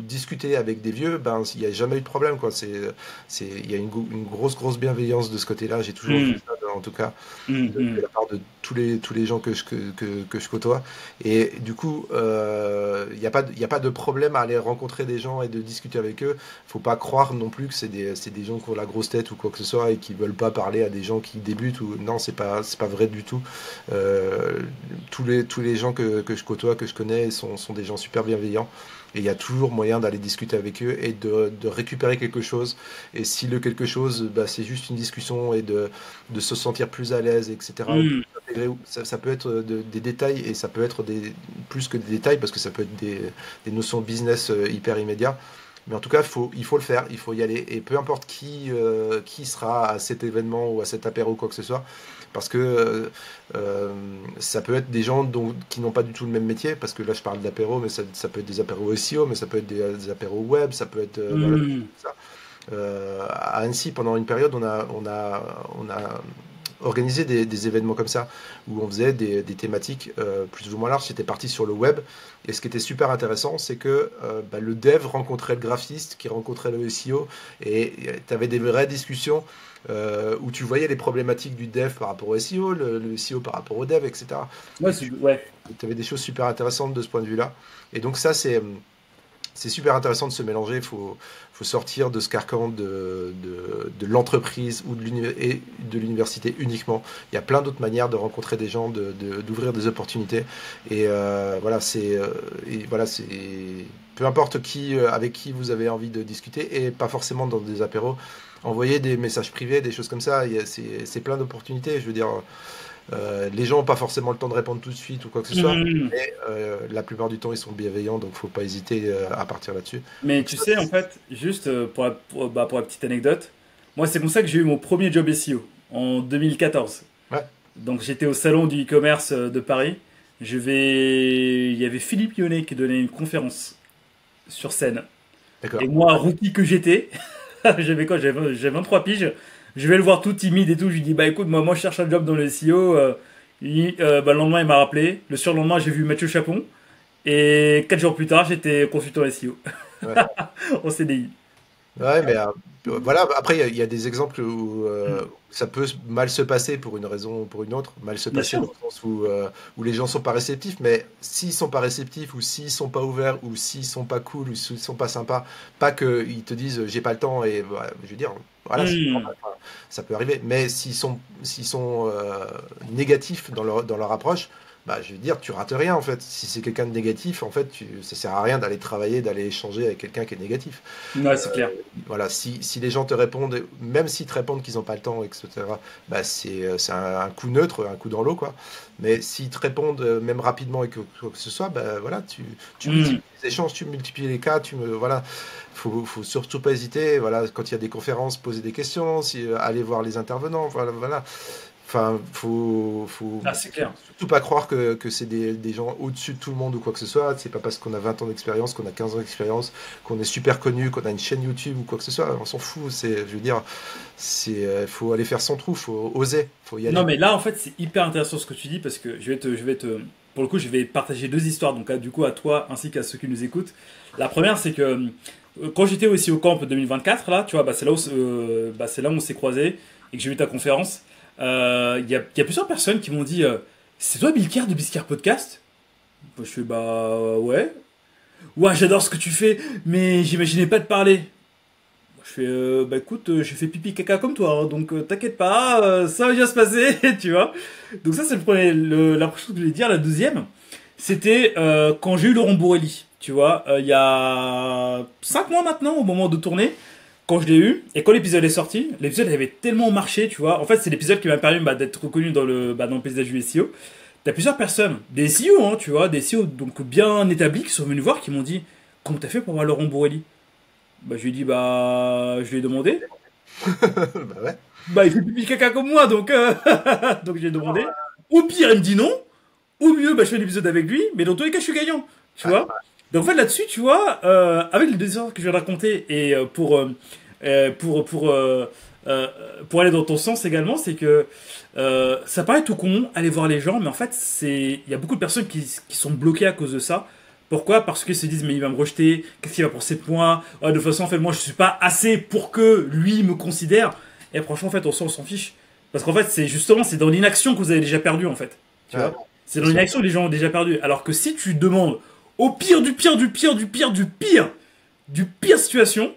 discuter avec des vieux, il n'y a jamais eu de problème, quoi. Il y a une grosse bienveillance de ce côté-là. J'ai toujours vu ça, en tout cas, de la part de tous les gens que je côtoie. Et du coup, il n'y a pas de problème à aller rencontrer des gens et de discuter avec eux. Faut pas croire non plus que c'est des gens qui ont la grosse tête ou quoi que ce soit et qui veulent pas parler à des gens qui débutent. Non, c'est pas vrai du tout. Tous les gens que je côtoie, que je connais, sont des gens super bienveillants. Et il y a toujours moyen d'aller discuter avec eux et de récupérer quelque chose. Et si le quelque chose, c'est juste une discussion et de se sentir plus à l'aise, etc. Ça peut être des détails, et ça peut être plus que des détails, parce que ça peut être des notions de business hyper immédiats. Mais en tout cas, il faut le faire, il faut y aller. Et peu importe qui sera à cet événement ou à cet apéro ou quoi que ce soit, parce que ça peut être des gens qui n'ont pas du tout le même métier, parce que là je parle d'apéro, mais ça peut être des apéros SEO, mais ça peut être des apéros web, ça peut être voilà, ça. À Annecy, pendant une période, on a organisé des événements comme ça, où on faisait des thématiques plus ou moins larges. C'était parti sur le web, et ce qui était super intéressant, c'est que le dev rencontrait le graphiste qui rencontrait le SEO, et tu avais des vraies discussions où tu voyais les problématiques du dev par rapport au SEO, le SEO par rapport au dev, etc. Ouais, Tu avais des choses super intéressantes de ce point de vue-là. Et donc ça, c'est super intéressant de se mélanger. Il faut sortir de ce carcan de l'entreprise ou de l'université uniquement. Il y a plein d'autres manières de rencontrer des gens, d'ouvrir des opportunités. Et voilà, c'est peu importe avec qui vous avez envie de discuter, et pas forcément dans des apéros. Envoyer des messages privés, des choses comme ça, c'est plein d'opportunités. Je veux dire, les gens n'ont pas forcément le temps de répondre tout de suite ou quoi que ce soit, mais la plupart du temps ils sont bienveillants, donc faut pas hésiter à partir là-dessus. Mais tu sais, en fait, juste pour la petite anecdote, moi c'est comme ça que j'ai eu mon premier job SEO, en 2014. Ouais. Donc j'étais au salon du e-commerce de Paris. Il y avait Philippe Lyonnais qui donnait une conférence sur scène. D'accord. Et moi, rookie que j'étais, j'avais 23 piges. Je vais le voir tout timide et tout. Je lui dis, écoute, moi je cherche un job dans le SEO. Le lendemain, il m'a rappelé. Le surlendemain, j'ai vu Mathieu Chapon. Et 4 jours plus tard, j'étais consultant SEO. Ouais. En CDI. Ouais, mais voilà. Après, il y a des exemples où ça peut mal se passer pour une raison ou pour une autre. Mal se passer dans le sens où les gens sont pas réceptifs. Mais s'ils sont pas réceptifs, ou s'ils sont pas ouverts, ou s'ils sont pas cool, ou s'ils sont pas sympas, pas qu'ils te disent j'ai pas le temps, et je veux dire, voilà, ça peut arriver. Mais s'ils sont négatifs dans leur approche, je veux dire, tu rates rien, en fait. Si c'est quelqu'un de négatif, en fait, ça sert à rien d'aller travailler, d'aller échanger avec quelqu'un qui est négatif. Ouais, c'est clair. Voilà, si les gens te répondent, même s'ils te répondent qu'ils n'ont pas le temps, etc., c'est un coup neutre, un coup dans l'eau, quoi. Mais s'ils te répondent même rapidement et quoi que ce soit, voilà, tu multiplies les échanges, tu multiplies les cas, voilà. Faut surtout pas hésiter. Voilà, quand il y a des conférences, poser des questions, aller voir les intervenants, voilà. Enfin, Ah, c'est clair. surtout pas croire que c'est des gens au-dessus de tout le monde ou quoi que ce soit. C'est pas parce qu'on a 20 ans d'expérience, qu'on a 15 ans d'expérience, qu'on est super connu, qu'on a une chaîne YouTube ou quoi que ce soit. On s'en fout. Je veux dire, faut aller faire son trou, faut oser, faut y aller. Non, mais là, en fait, c'est hyper intéressant ce que tu dis parce que pour le coup, je vais partager deux histoires, donc du coup à toi ainsi qu'à ceux qui nous écoutent. La première, c'est que quand j'étais aussi au camp 2024, là, tu vois, c'est là où, c'est là où on s'est croisés et que j'ai eu ta conférence. Il y a plusieurs personnes qui m'ont dit c'est toi Bill Kerr de Biscare Podcast? Je fais bah ouais. Ouais, j'adore ce que tu fais, mais j'imaginais pas te parler. Je fais bah écoute, j'ai fait pipi caca comme toi, hein, donc t'inquiète pas, ça va bien se passer, tu vois. Donc ça c'est le premier, la première chose que je voulais dire. La deuxième, c'était quand j'ai eu Laurent Borelli, tu vois, il y a 5 mois maintenant, au moment de tourner, quand je l'ai eu, et quand l'épisode est sorti, l'épisode avait tellement marché, tu vois. En fait, c'est l'épisode qui m'a permis d'être reconnu dans le paysage du SEO. T'as plusieurs personnes, des SEO, hein, tu vois, des SEO donc bien établis qui sont venus voir, qui m'ont dit comment t'as fait pour avoir Laurent Borelli? Bah, je lui ai dit, bah, je lui ai demandé. Bah ouais. Bah, il fait pipi caca comme moi, donc, donc j'ai demandé. Au pire, il me dit non. Au mieux, bah, je fais l'épisode avec lui, mais dans tous les cas, je suis gagnant. Tu vois? Donc, en fait, là-dessus, tu vois, avec les deux histoires que je viens de raconter, et pour aller dans ton sens également, c'est que ça paraît tout con, aller voir les gens, mais en fait, il y a beaucoup de personnes qui sont bloquées à cause de ça. Pourquoi? Parce qu'ils se disent mais il va me rejeter, qu'est-ce qu'il va penser de moi? De toute façon en fait moi je suis pas assez pour que lui me considère. Et franchement en fait on s'en fiche. Parce qu'en fait c'est dans l'inaction que vous avez déjà perdu en fait. Tu vois? C'est dans l'inaction que les gens ont déjà perdu. Alors que si tu demandes au pire du pire du pire du pire du pire du pire situation,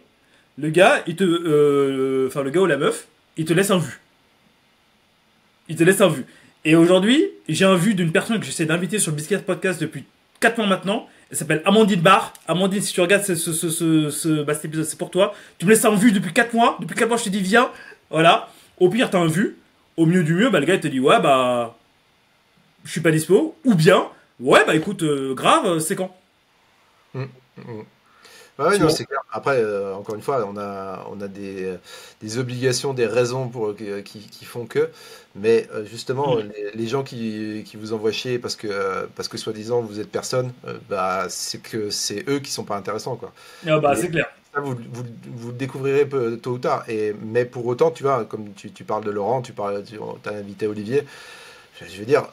le gars le gars ou la meuf, il te laisse un vu. Il te laisse un vu. Et aujourd'hui, j'ai un vu d'une personne que j'essaie d'inviter sur le Biscuit Podcast depuis 4 mois maintenant. Elle s'appelle Amandine Barr. Amandine, si tu regardes cet épisode, c'est pour toi. Tu me laisses un vu depuis 4 mois. Depuis 4 mois, je te dis viens. Voilà. Au pire, t'as un vu. Au mieux du mieux, bah, le gars, il te dit ouais, bah, je suis pas dispo. Ou bien, ouais, bah, écoute, grave, c'est quand? Mm, mm. Ouais, Tu non, vois? c'est clair. Après, encore une fois, on a des obligations, des raisons qui font que. Mais justement, Mm. les gens qui vous envoient chier parce que soi-disant vous êtes personne, bah, c'est que c'est eux qui sont pas intéressants, quoi. Ah, bah, Et c'est clair. ça, vous le découvrirez tôt ou tard. Mais pour autant, tu vois, comme tu parles de Laurent, tu as invité Olivier. Je veux dire,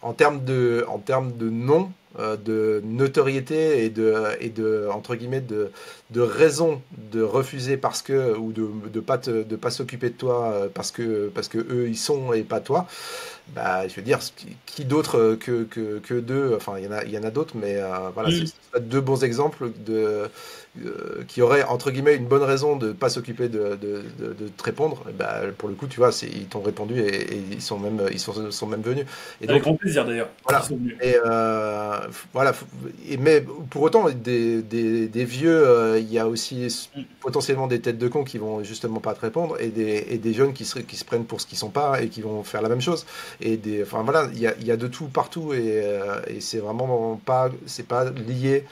en termes de nom, de notoriété et de entre guillemets de raison de refuser parce que ou de pas s'occuper de toi parce que eux ils sont et pas toi. Bah, je veux dire, qui d'autre que d'eux, enfin il y en a d'autres, mais voilà, Mm. c'est deux bons exemples qui auraient entre guillemets une bonne raison de pas s'occuper de te répondre. Et bah, pour le coup, tu vois, ils t'ont répondu et ils sont même venus. Et Avec donc grand plaisir d'ailleurs. voilà. Ils sont venus. Et voilà. Mais pour autant, des vieux, il y a aussi Mm. potentiellement des têtes de cons qui vont justement pas te répondre et des jeunes qui se prennent pour ce qu'ils sont pas et qui vont faire la même chose. Enfin voilà, il y a de tout partout et c'est vraiment pas, c'est pas lié.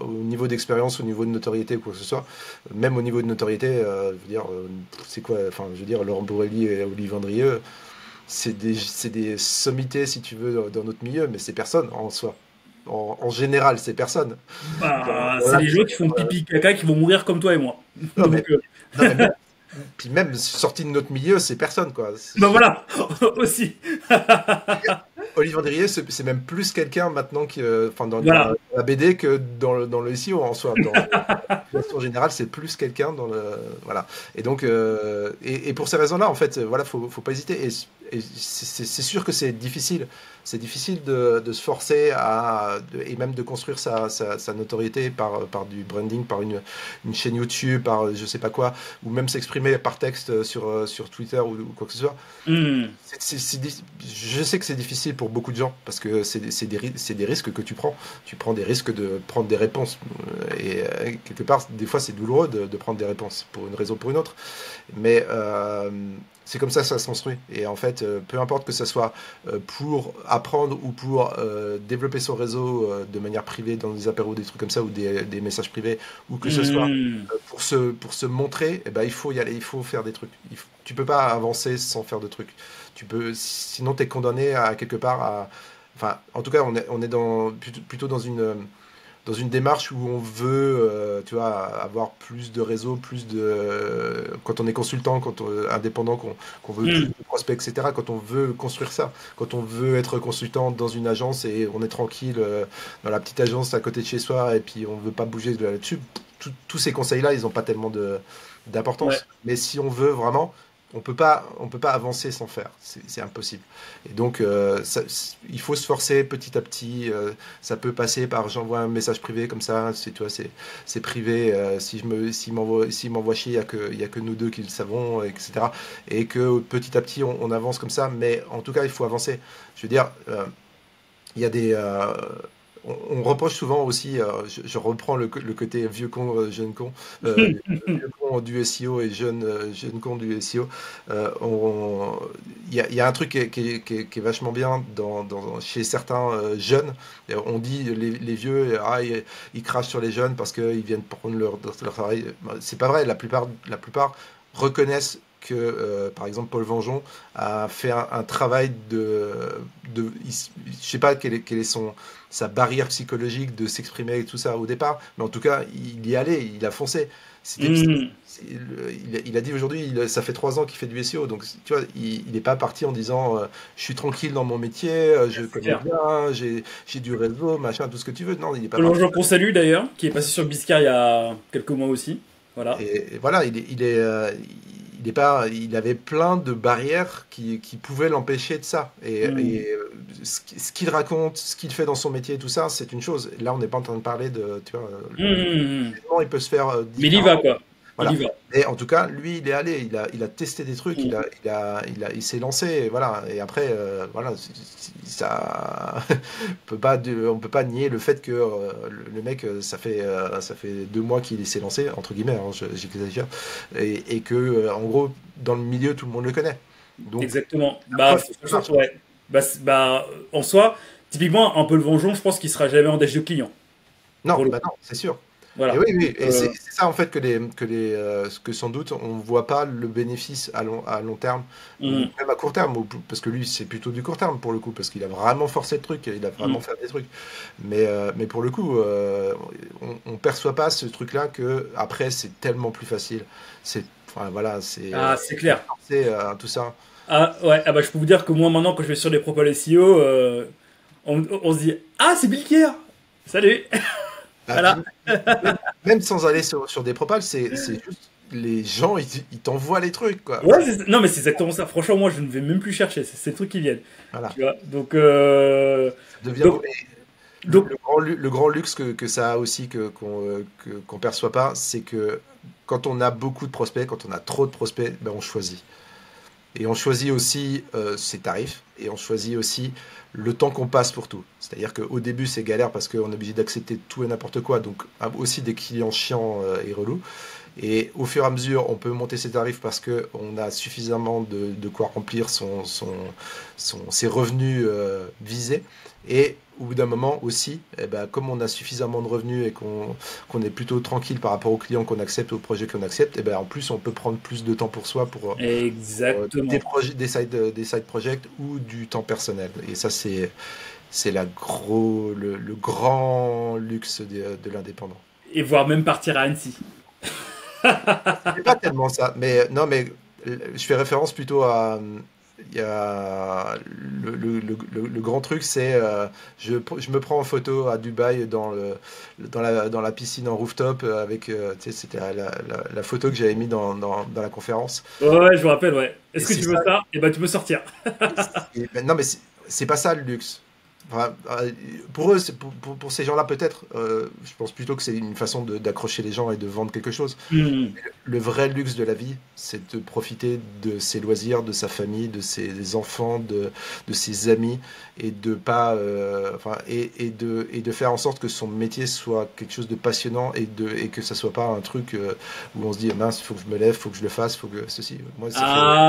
Au niveau d'expérience, au niveau de notoriété ou quoi que ce soit, même au niveau de notoriété, je veux dire, c'est quoi, enfin, je veux dire, Laurent Borelli et Olivier Vendrieux, c'est des sommités, si tu veux, dans notre milieu, mais c'est personne en soi. En général, c'est personne. Bah, c'est Voilà. les gens qui font pipi caca qui vont mourir comme toi et moi. Non, mais, Donc, non, mais puis même sorti de notre milieu, c'est personne, quoi. bah voilà, aussi. Olivier Vendrieux, c'est même plus quelqu'un maintenant enfin, dans Voilà. la BD que dans le SEO en soi. Dans la situation générale, c'est plus quelqu'un dans le. Voilà. Et donc, et pour ces raisons-là, en fait, voilà, faut pas hésiter. Et c'est sûr que c'est difficile. C'est difficile de se forcer et même de construire sa notoriété par du branding, par une chaîne YouTube, par je sais pas quoi, ou même s'exprimer par texte sur Twitter ou quoi que ce soit. Mm. Je sais que c'est difficile pour beaucoup de gens parce que c'est des risques que tu prends. Tu prends des risques de prendre des réponses. Et quelque part, des fois, c'est douloureux de prendre des réponses pour une raison ou pour une autre. Mais c'est comme ça que ça se construit. Et en fait, peu importe que ce soit pour apprendre ou pour développer son réseau de manière privée dans des apéros, des trucs comme ça, ou des messages privés, ou que ce soit pour se montrer, eh ben, il faut y aller, il faut faire des trucs. Tu peux pas avancer sans faire de trucs. Sinon, tu es condamné à quelque part à... Enfin, en tout cas, on est plutôt dans une démarche où on veut, tu vois, avoir plus de réseaux, quand on est consultant, quand on est indépendant, qu'on veut plus de prospects, etc. Quand on veut construire ça, quand on veut être consultant dans une agence et on est tranquille dans la petite agence à côté de chez soi et puis on veut pas bouger de là-dessus, tous ces conseils-là, ils n'ont pas tellement d'importance. Ouais. Mais si on veut vraiment, on peut pas avancer sans faire. C'est impossible. Et donc, il faut se forcer petit à petit. Ça peut passer par j'envoie un message privé comme ça. Tu vois, c'est privé. S'il m'envoie chier, il y a que nous deux qui le savons, etc. Et que petit à petit, on avance comme ça. Mais en tout cas, il faut avancer. Je veux dire, il y a des... on reproche souvent aussi, je reprends le côté vieux con, jeune con, vieux con du SEO et jeune con du SEO. Il y a un truc qui est vachement bien chez certains jeunes. On dit les vieux, ils crachent sur les jeunes parce qu'ils viennent prendre leur travail. C'est pas vrai, la plupart reconnaissent que, par exemple, Paul Vengeon a fait un travail je sais pas quelle est sa barrière psychologique de s'exprimer et tout ça au départ, mais en tout cas, il y allait, il a foncé. Il a dit aujourd'hui, ça fait 3 ans qu'il fait du SEO, donc tu vois, il n'est pas parti en disant je suis tranquille dans mon métier, je connais bien, j'ai du réseau, machin, tout ce que tu veux. Non, il est pas. Paul Vengeon qu'on salue d'ailleurs, qui est passé sur Biscard il y a quelques mois aussi. Voilà. Et voilà, il avait plein de barrières qui pouvaient l'empêcher de ça. Et ce qu'il raconte, ce qu'il fait dans son métier, tout ça, c'est une chose. Là, on n'est pas en train de parler de, tu vois, il peut se faire. Mais il y va, quoi. Voilà. Et en tout cas, lui, il est allé, il a testé des trucs, il s'est lancé, et voilà. Et après, voilà, ça, on peut pas nier le fait que le mec, ça fait 2 mois qu'il s'est lancé, entre guillemets, hein, j'exagère, et que, en gros, dans le milieu, tout le monde le connaît. Donc, exactement. En soi, typiquement, un Paul Vengeon, je pense qu'il sera jamais en dash de client. Non, non, c'est sûr. Voilà. Et oui. Et c'est ça en fait que sans doute on voit pas le bénéfice à long terme, même à court terme, parce que lui c'est plutôt du court terme pour le coup, parce qu'il a vraiment forcé le truc, il a vraiment fait des trucs. Mais pour le coup, on perçoit pas ce truc-là que après c'est tellement plus facile. C'est clair. Tout ça. Je peux vous dire que moi maintenant quand je vais sur les propals SEO, on se dit c'est Bill Kerr. Salut. Voilà. Même sans aller sur des propals, c'est juste les gens ils t'envoient les trucs quoi. Non mais c'est exactement ça. Franchement moi je ne vais même plus chercher, c'est les trucs qui viennent. Voilà. Tu vois donc le grand luxe que ça a aussi qu'on perçoit pas, c'est que quand on a beaucoup de prospects, quand on a trop de prospects, ben on choisit. Et on choisit aussi ses tarifs et on choisit aussi le temps qu'on passe pour tout. C'est-à-dire qu'au début, c'est galère parce qu'on est obligé d'accepter tout et n'importe quoi. Donc, aussi des clients chiants et relous. Et au fur et à mesure, on peut monter ses tarifs parce qu'on a suffisamment de quoi remplir ses revenus visés. Et au bout d'un moment aussi, comme on a suffisamment de revenus et qu'on est plutôt tranquille par rapport aux clients qu'on accepte, aux projets qu'on accepte, en plus on peut prendre plus de temps pour soi pour des side projects ou du temps personnel. Et ça c'est le grand luxe de l'indépendant. Et voire même partir à Annecy. C'est pas tellement ça, mais je fais référence plutôt à... Il y a le grand truc, c'est je me prends en photo à Dubaï dans la piscine en rooftop avec c'était la photo que j'avais mis dans la conférence. Ouais, je me rappelle, ouais. Est-ce que tu veux ça? Tu peux sortir. Non mais c'est pas ça le luxe. enfin, pour eux, pour ces gens-là peut-être, je pense plutôt que c'est une façon d'accrocher les gens et de vendre quelque chose. Le vrai luxe de la vie, c'est de profiter de ses loisirs, de sa famille, de ses enfants, de ses amis, et de pas, et de faire en sorte que son métier soit quelque chose de passionnant et que ça soit pas un truc où on se dit mince, faut que je me lève, faut que je le fasse, faut que ceci. Moi,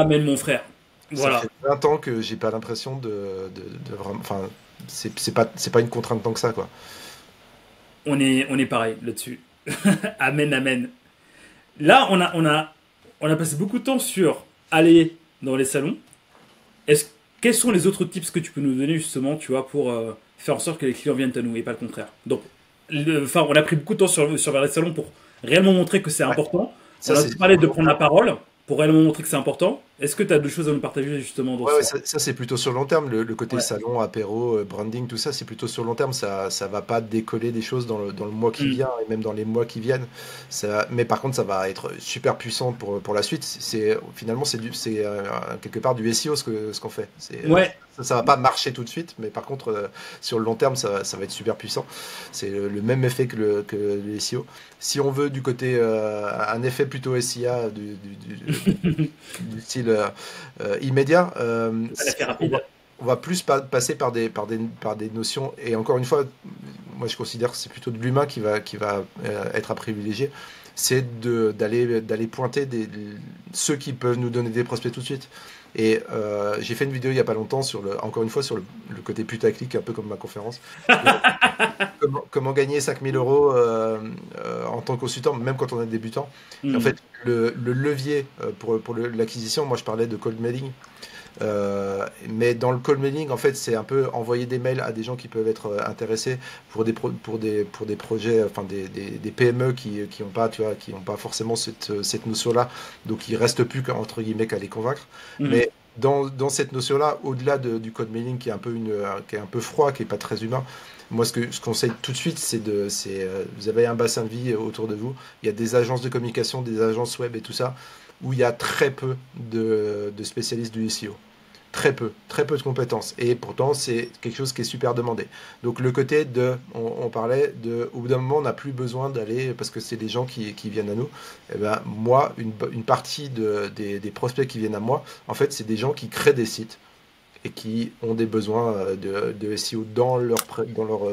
Mais mon frère. Voilà. Ça fait 20 ans que j'ai pas l'impression de vraiment, enfin, c'est pas une contrainte tant que ça, quoi. On est pareil là-dessus. Amen, amen. Là, on a passé beaucoup de temps sur aller dans les salons. Quels sont les autres tips que tu peux nous donner justement, tu vois, pour faire en sorte que les clients viennent à nous et pas le contraire. Donc, on a pris beaucoup de temps sur les salons pour réellement montrer que c'est important. Ça, on a aussi parlé de prendre la parole pour réellement montrer que c'est important. Est-ce que tu as d'autres choses à nous partager justement dans ça c'est plutôt sur long terme. Le côté salon, apéro, branding, tout ça, c'est plutôt sur long terme. Ça va pas décoller des choses dans le mois qui vient et même dans les mois qui viennent. Mais par contre, ça va être super puissant pour la suite. Finalement, c'est quelque part du SEO ce qu'on fait. Ça va pas marcher tout de suite, mais par contre, sur le long terme, ça va être super puissant. C'est le même effet que le SEO. Si on veut du côté un effet plutôt SIA du style immédiat, on va plus passer par des notions, et encore une fois, moi je considère que c'est plutôt de l'humain qui va être à privilégier. C'est d'aller pointer ceux qui peuvent nous donner des prospects tout de suite. Et j'ai fait une vidéo il n'y a pas longtemps encore une fois sur le côté putaclic, un peu comme ma conférence. Comment gagner 5000 euros en tant que consultant, même quand on est débutant. En fait, le levier pour l'acquisition, moi je parlais de cold mailing. Mais dans le cold mailing, en fait, c'est un peu envoyer des mails à des gens qui peuvent être intéressés pour des projets, enfin des PME qui n'ont pas, tu vois, qui n'ont pas forcément cette notion-là, donc il reste plus qu'entre guillemets qu'à les convaincre. Mais dans cette notion-là, au-delà du cold mailing qui est un peu froid, qui est pas très humain. Moi, ce que je conseille tout de suite, vous avez un bassin de vie autour de vous. Il y a des agences de communication, des agences web et tout ça, où il y a très peu de spécialistes du SEO. Très peu de compétences. Et pourtant, c'est quelque chose qui est super demandé. Donc, le côté on parlait au bout d'un moment, on n'a plus besoin d'aller, parce que c'est des gens qui viennent à nous. Et ben, moi, une partie des prospects qui viennent à moi, en fait, c'est des gens qui créent des sites et qui ont des besoins de SEO dans leur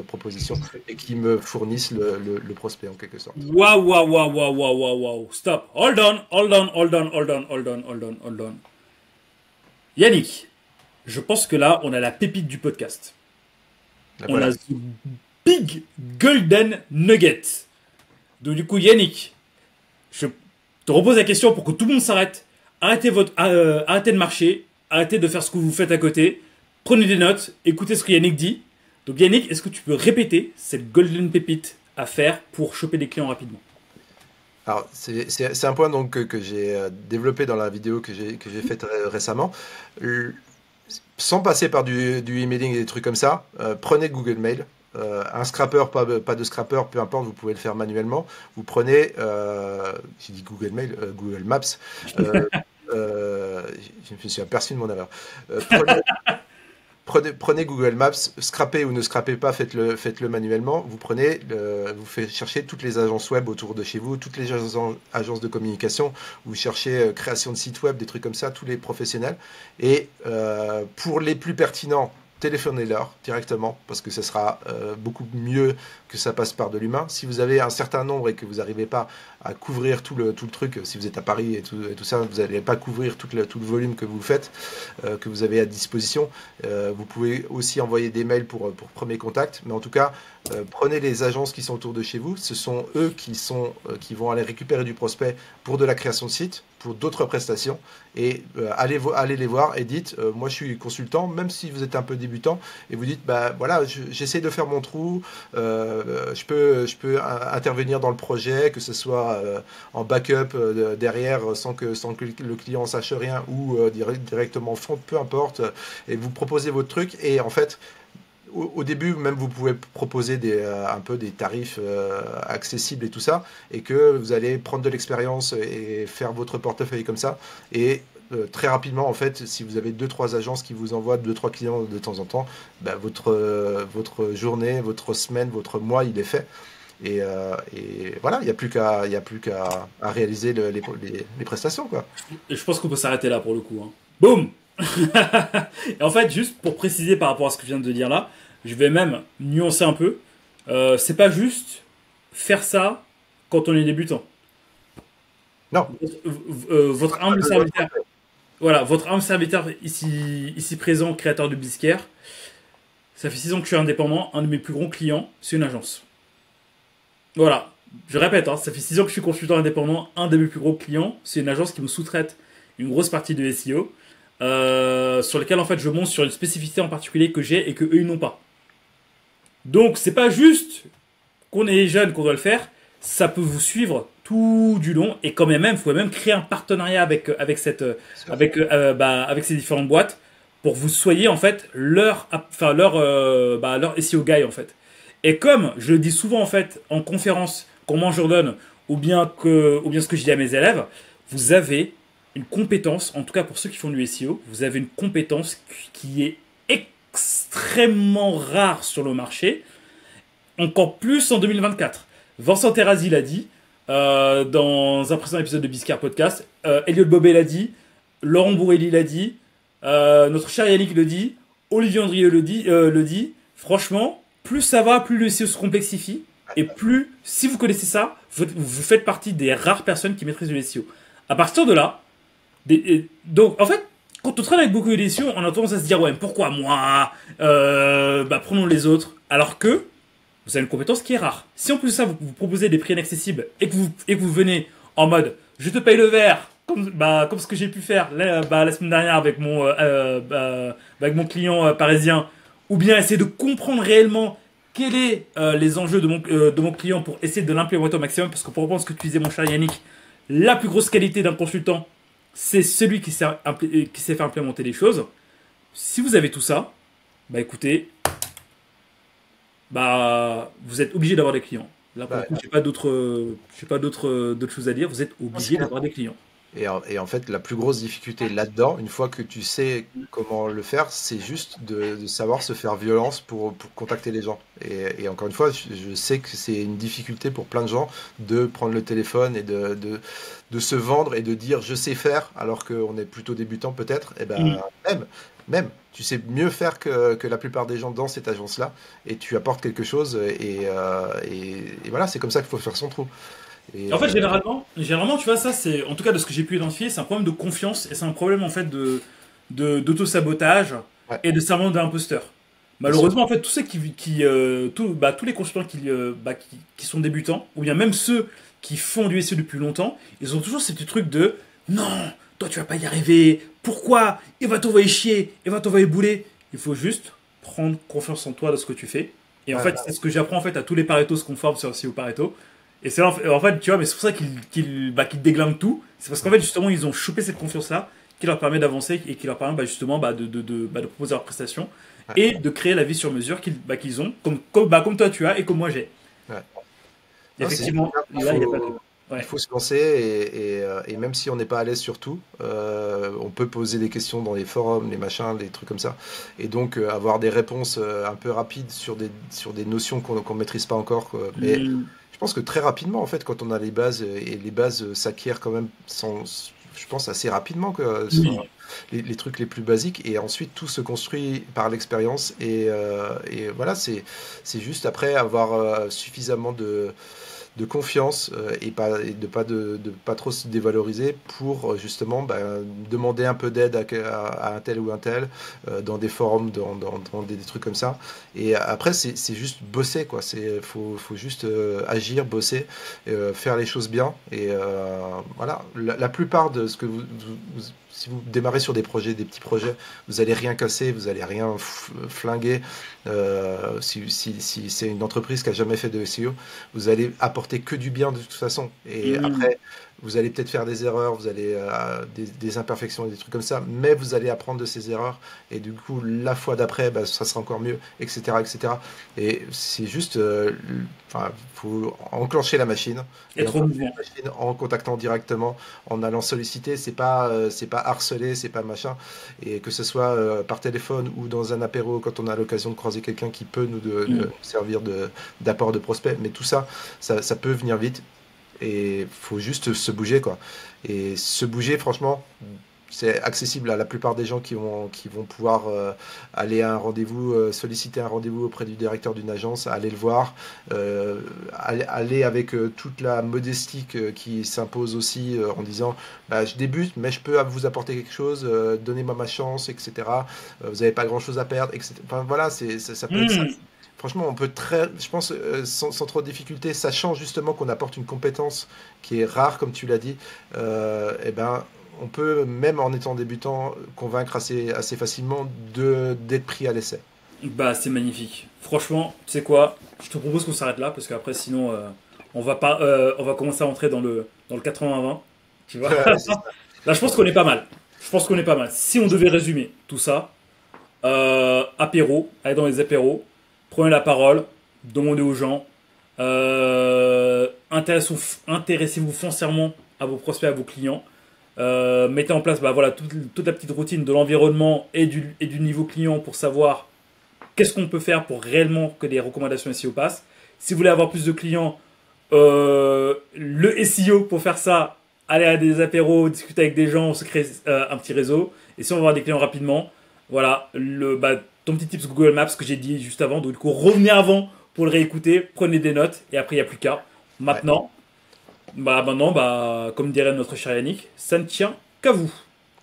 proposition et qui me fournissent le prospect en quelque sorte. Waouh. Stop. Hold on. Yannick, je pense que là, on a la pépite du podcast. On a the big golden nugget. Donc du coup, Yannick, je te repose la question pour que tout le monde s'arrête. Arrêtez de marcher. Arrêtez de faire ce que vous faites à côté. Prenez des notes. Écoutez ce que Yannick dit. Donc Yannick, est-ce que tu peux répéter cette golden pépite à faire pour choper des clients rapidement? Alors, c'est un point donc que j'ai développé dans la vidéo que j'ai faite récemment. Sans passer par du emailing et des trucs comme ça, prenez Google Mail. Un scrapper, pas de scrapper, peu importe, vous pouvez le faire manuellement. Vous prenez, j'ai dit Google Mail, Google Maps. Je me suis aperçu de mon erreur. Prenez Google Maps, scrapez ou ne scrapez pas, faites-le manuellement. Vous faites chercher toutes les agences web autour de chez vous, toutes les agences de communication. Vous cherchez création de sites web, des trucs comme ça, tous les professionnels. Et pour les plus pertinents, téléphonez-leur directement parce que ce sera beaucoup mieux que ça passe par de l'humain. Si vous avez un certain nombre et que vous n'arrivez pas à couvrir tout le truc, si vous êtes à Paris et tout ça, vous n'allez pas couvrir tout le volume que vous faites, que vous avez à disposition. Vous pouvez aussi envoyer des mails pour premier contact, mais en tout cas, prenez les agences qui sont autour de chez vous. Ce sont eux qui vont aller récupérer du prospect pour de la création de site, pour d'autres prestations, et allez les voir et dites moi je suis consultant, même si vous êtes un peu débutant, et vous dites bah voilà, j'essaie de faire mon trou, je peux intervenir dans le projet, que ce soit en backup derrière sans que le client sache rien, ou directement au fond, peu importe, et vous proposez votre truc. Et en fait, au début, même, vous pouvez proposer un peu des tarifs accessibles et tout ça, et que vous allez prendre de l'expérience et faire votre portefeuille comme ça. Et très rapidement, en fait, si vous avez 2-3 agences qui vous envoient 2-3 clients de temps en temps, bah, votre journée, votre semaine, votre mois, il est fait. Et voilà, il n'y a plus qu'à réaliser les prestations, quoi. Et je pense qu'on peut s'arrêter là pour le coup. Hein. Boum. Et en fait, juste pour préciser par rapport à ce que je viens de dire là, je vais même nuancer un peu. C'est pas juste faire ça quand on est débutant. Non. Votre humble serviteur, voilà, votre humble serviteur ici présent, créateur de Bizcare, ça fait 6 ans que je suis indépendant. Un de mes plus gros clients, c'est une agence. Voilà, je répète, hein, ça fait 6 ans que je suis consultant indépendant. Un de mes plus gros clients, c'est une agence qui me sous-traite une grosse partie de SEO, sur lequel en fait je monte sur une spécificité en particulier que j'ai et que eux ils n'ont pas. Donc c'est pas juste qu'on est jeune qu'on doit le faire, ça peut vous suivre tout du long et quand même, vous pouvez même créer un partenariat avec ces différentes boîtes pour que vous soyez en fait leur SEO guy en fait. Et comme je le dis souvent en fait en conférence, comment je redonne, ou bien ce que je dis à mes élèves, vous avez une compétence, en tout cas pour ceux qui font du SEO, vous avez une compétence qui est extrêmement rare sur le marché, encore plus en 2024. Vincent Terrazi l'a dit dans un précédent épisode de Bizcare Podcast, Elliot Bobet l'a dit, Laurent Bourrelli l'a dit, notre cher Yannick le dit, Olivier Andrieux le dit. Franchement, plus ça va, plus le SEO se complexifie, et plus, si vous connaissez ça, vous faites partie des rares personnes qui maîtrisent le SEO. À partir de là, donc en fait, quand on travaille avec beaucoup de SEO, on a tendance à se dire, ouais, pourquoi moi prenons les autres, alors que vous avez une compétence qui est rare. Si en plus de ça, vous proposez des prix inaccessibles et que vous venez en mode, je te paye le verre, comme ce que j'ai pu faire la semaine dernière avec avec mon client parisien, ou bien essayer de comprendre réellement quels sont les enjeux de mon client pour essayer de l'implémenter au maximum, parce que pour reprendre ce que tu disais, mon cher Yannick, la plus grosse qualité d'un consultant, c'est celui qui sait faire implémenter les choses. Si vous avez tout ça, écoutez, vous êtes obligé d'avoir des clients. Là, pour le coup, j'ai pas d'autres choses à dire. Vous êtes obligé d'avoir des clients. Et en fait, la plus grosse difficulté là-dedans, une fois que tu sais comment le faire, c'est juste de savoir se faire violence pour contacter les gens. Et encore une fois, je sais que c'est une difficulté pour plein de gens de prendre le téléphone et de se vendre et de dire je sais faire alors qu'on est plutôt débutant peut-être. Et même, tu sais mieux faire que la plupart des gens dans cette agence-là et tu apportes quelque chose et voilà, c'est comme ça qu'il faut faire son trou. En fait, généralement, tu vois, ça, c'est, en tout cas, de ce que j'ai pu identifier, c'est un problème de confiance et c'est un problème, en fait, d'auto-sabotage et de syndrome d'imposteur. Malheureusement, en fait, tous ceux tous les consultants qui sont débutants, ou bien même ceux qui font du SEO depuis longtemps, ils ont toujours ce petit truc de non, toi, tu vas pas y arriver, pourquoi? Il va t'envoyer chier, il va t'envoyer bouler. Il faut juste prendre confiance en toi de ce que tu fais. Et en fait, c'est ce que j'apprends, en fait, à tous les Pareto qu'on forme sur SEO Pareto. Et c'est en fait, tu vois, mais c'est pour ça qu'ils déglinguent tout. C'est parce qu'en fait, justement, ils ont chopé cette confiance-là qui leur permet d'avancer et qui leur permet justement de proposer leurs prestations et de créer la vie sur mesure qu'ils ont, comme toi tu as et comme moi j'ai. Ouais. Effectivement, il faut se lancer et même si on n'est pas à l'aise sur tout, on peut poser des questions dans les forums, les machins, des trucs comme ça. Et donc avoir des réponses un peu rapides sur des notions qu'on ne maîtrise pas encore. Mais je pense que très rapidement, en fait, quand on a les bases, et les bases s'acquièrent quand même, je pense, assez rapidement, les trucs les plus basiques, et ensuite tout se construit par l'expérience, et voilà, c'est juste après avoir suffisamment de confiance et de pas trop se dévaloriser pour justement demander un peu d'aide à un tel ou un tel dans des forums, dans des trucs comme ça. Et après, c'est juste bosser, quoi. Faut juste agir, bosser, faire les choses bien. Et voilà, la plupart de ce que si vous démarrez sur des petits projets, vous allez rien casser, vous allez rien flinguer. Si c'est une entreprise qui a jamais fait de SEO, vous allez apporter que du bien de toute façon. Et après, vous allez peut-être faire des erreurs, vous allez des imperfections, des trucs comme ça, mais vous allez apprendre de ces erreurs et du coup la fois d'après, bah, ça sera encore mieux, etc., etc. Et c'est juste, faut enclencher la machine, Être au mouvement. en contactant directement, en allant solliciter. C'est pas harceler, c'est pas machin. Et que ce soit par téléphone ou dans un apéro, quand on a l'occasion de croiser quelqu'un qui peut nous servir d'apport de prospect, mais tout ça, ça peut venir vite. Et faut juste se bouger, quoi. Et se bouger, franchement, c'est accessible à la plupart des gens qui vont pouvoir aller à un rendez-vous, solliciter un rendez-vous auprès du directeur d'une agence, aller le voir, aller avec toute la modestie qui s'impose aussi en disant bah, je débute, mais je peux vous apporter quelque chose, donnez-moi ma chance, etc. Vous n'avez pas grand-chose à perdre, etc. Enfin voilà, ça peut être ça. Franchement, on peut je pense, sans trop de difficulté, sachant justement qu'on apporte une compétence qui est rare, comme tu l'as dit, et ben, on peut, même en étant débutant, convaincre assez facilement d'être pris à l'essai. Bah, c'est magnifique. Franchement, tu sais quoi? Je te propose qu'on s'arrête là parce qu'après, sinon, on va commencer à entrer dans le 80-20. Tu vois? Là, je pense qu'on est pas mal. Si on devait résumer tout ça, apéro, aller dans les apéros, prenez la parole, demandez aux gens, intéressez-vous foncièrement à vos prospects, à vos clients. Mettez en place voilà, toute la petite routine de l'environnement et du niveau client pour savoir qu'est-ce qu'on peut faire pour réellement que les recommandations SEO passent. Si vous voulez avoir plus de clients, le SEO pour faire ça, aller à des apéros, discuter avec des gens, se créer un petit réseau. Et si on veut avoir des clients rapidement, voilà, ton petit tips Google Maps que j'ai dit juste avant. Donc, du coup, revenez avant pour le réécouter, prenez des notes et après, il n'y a plus qu'à. Maintenant, comme dirait notre cher Yannick, ça ne tient qu'à vous.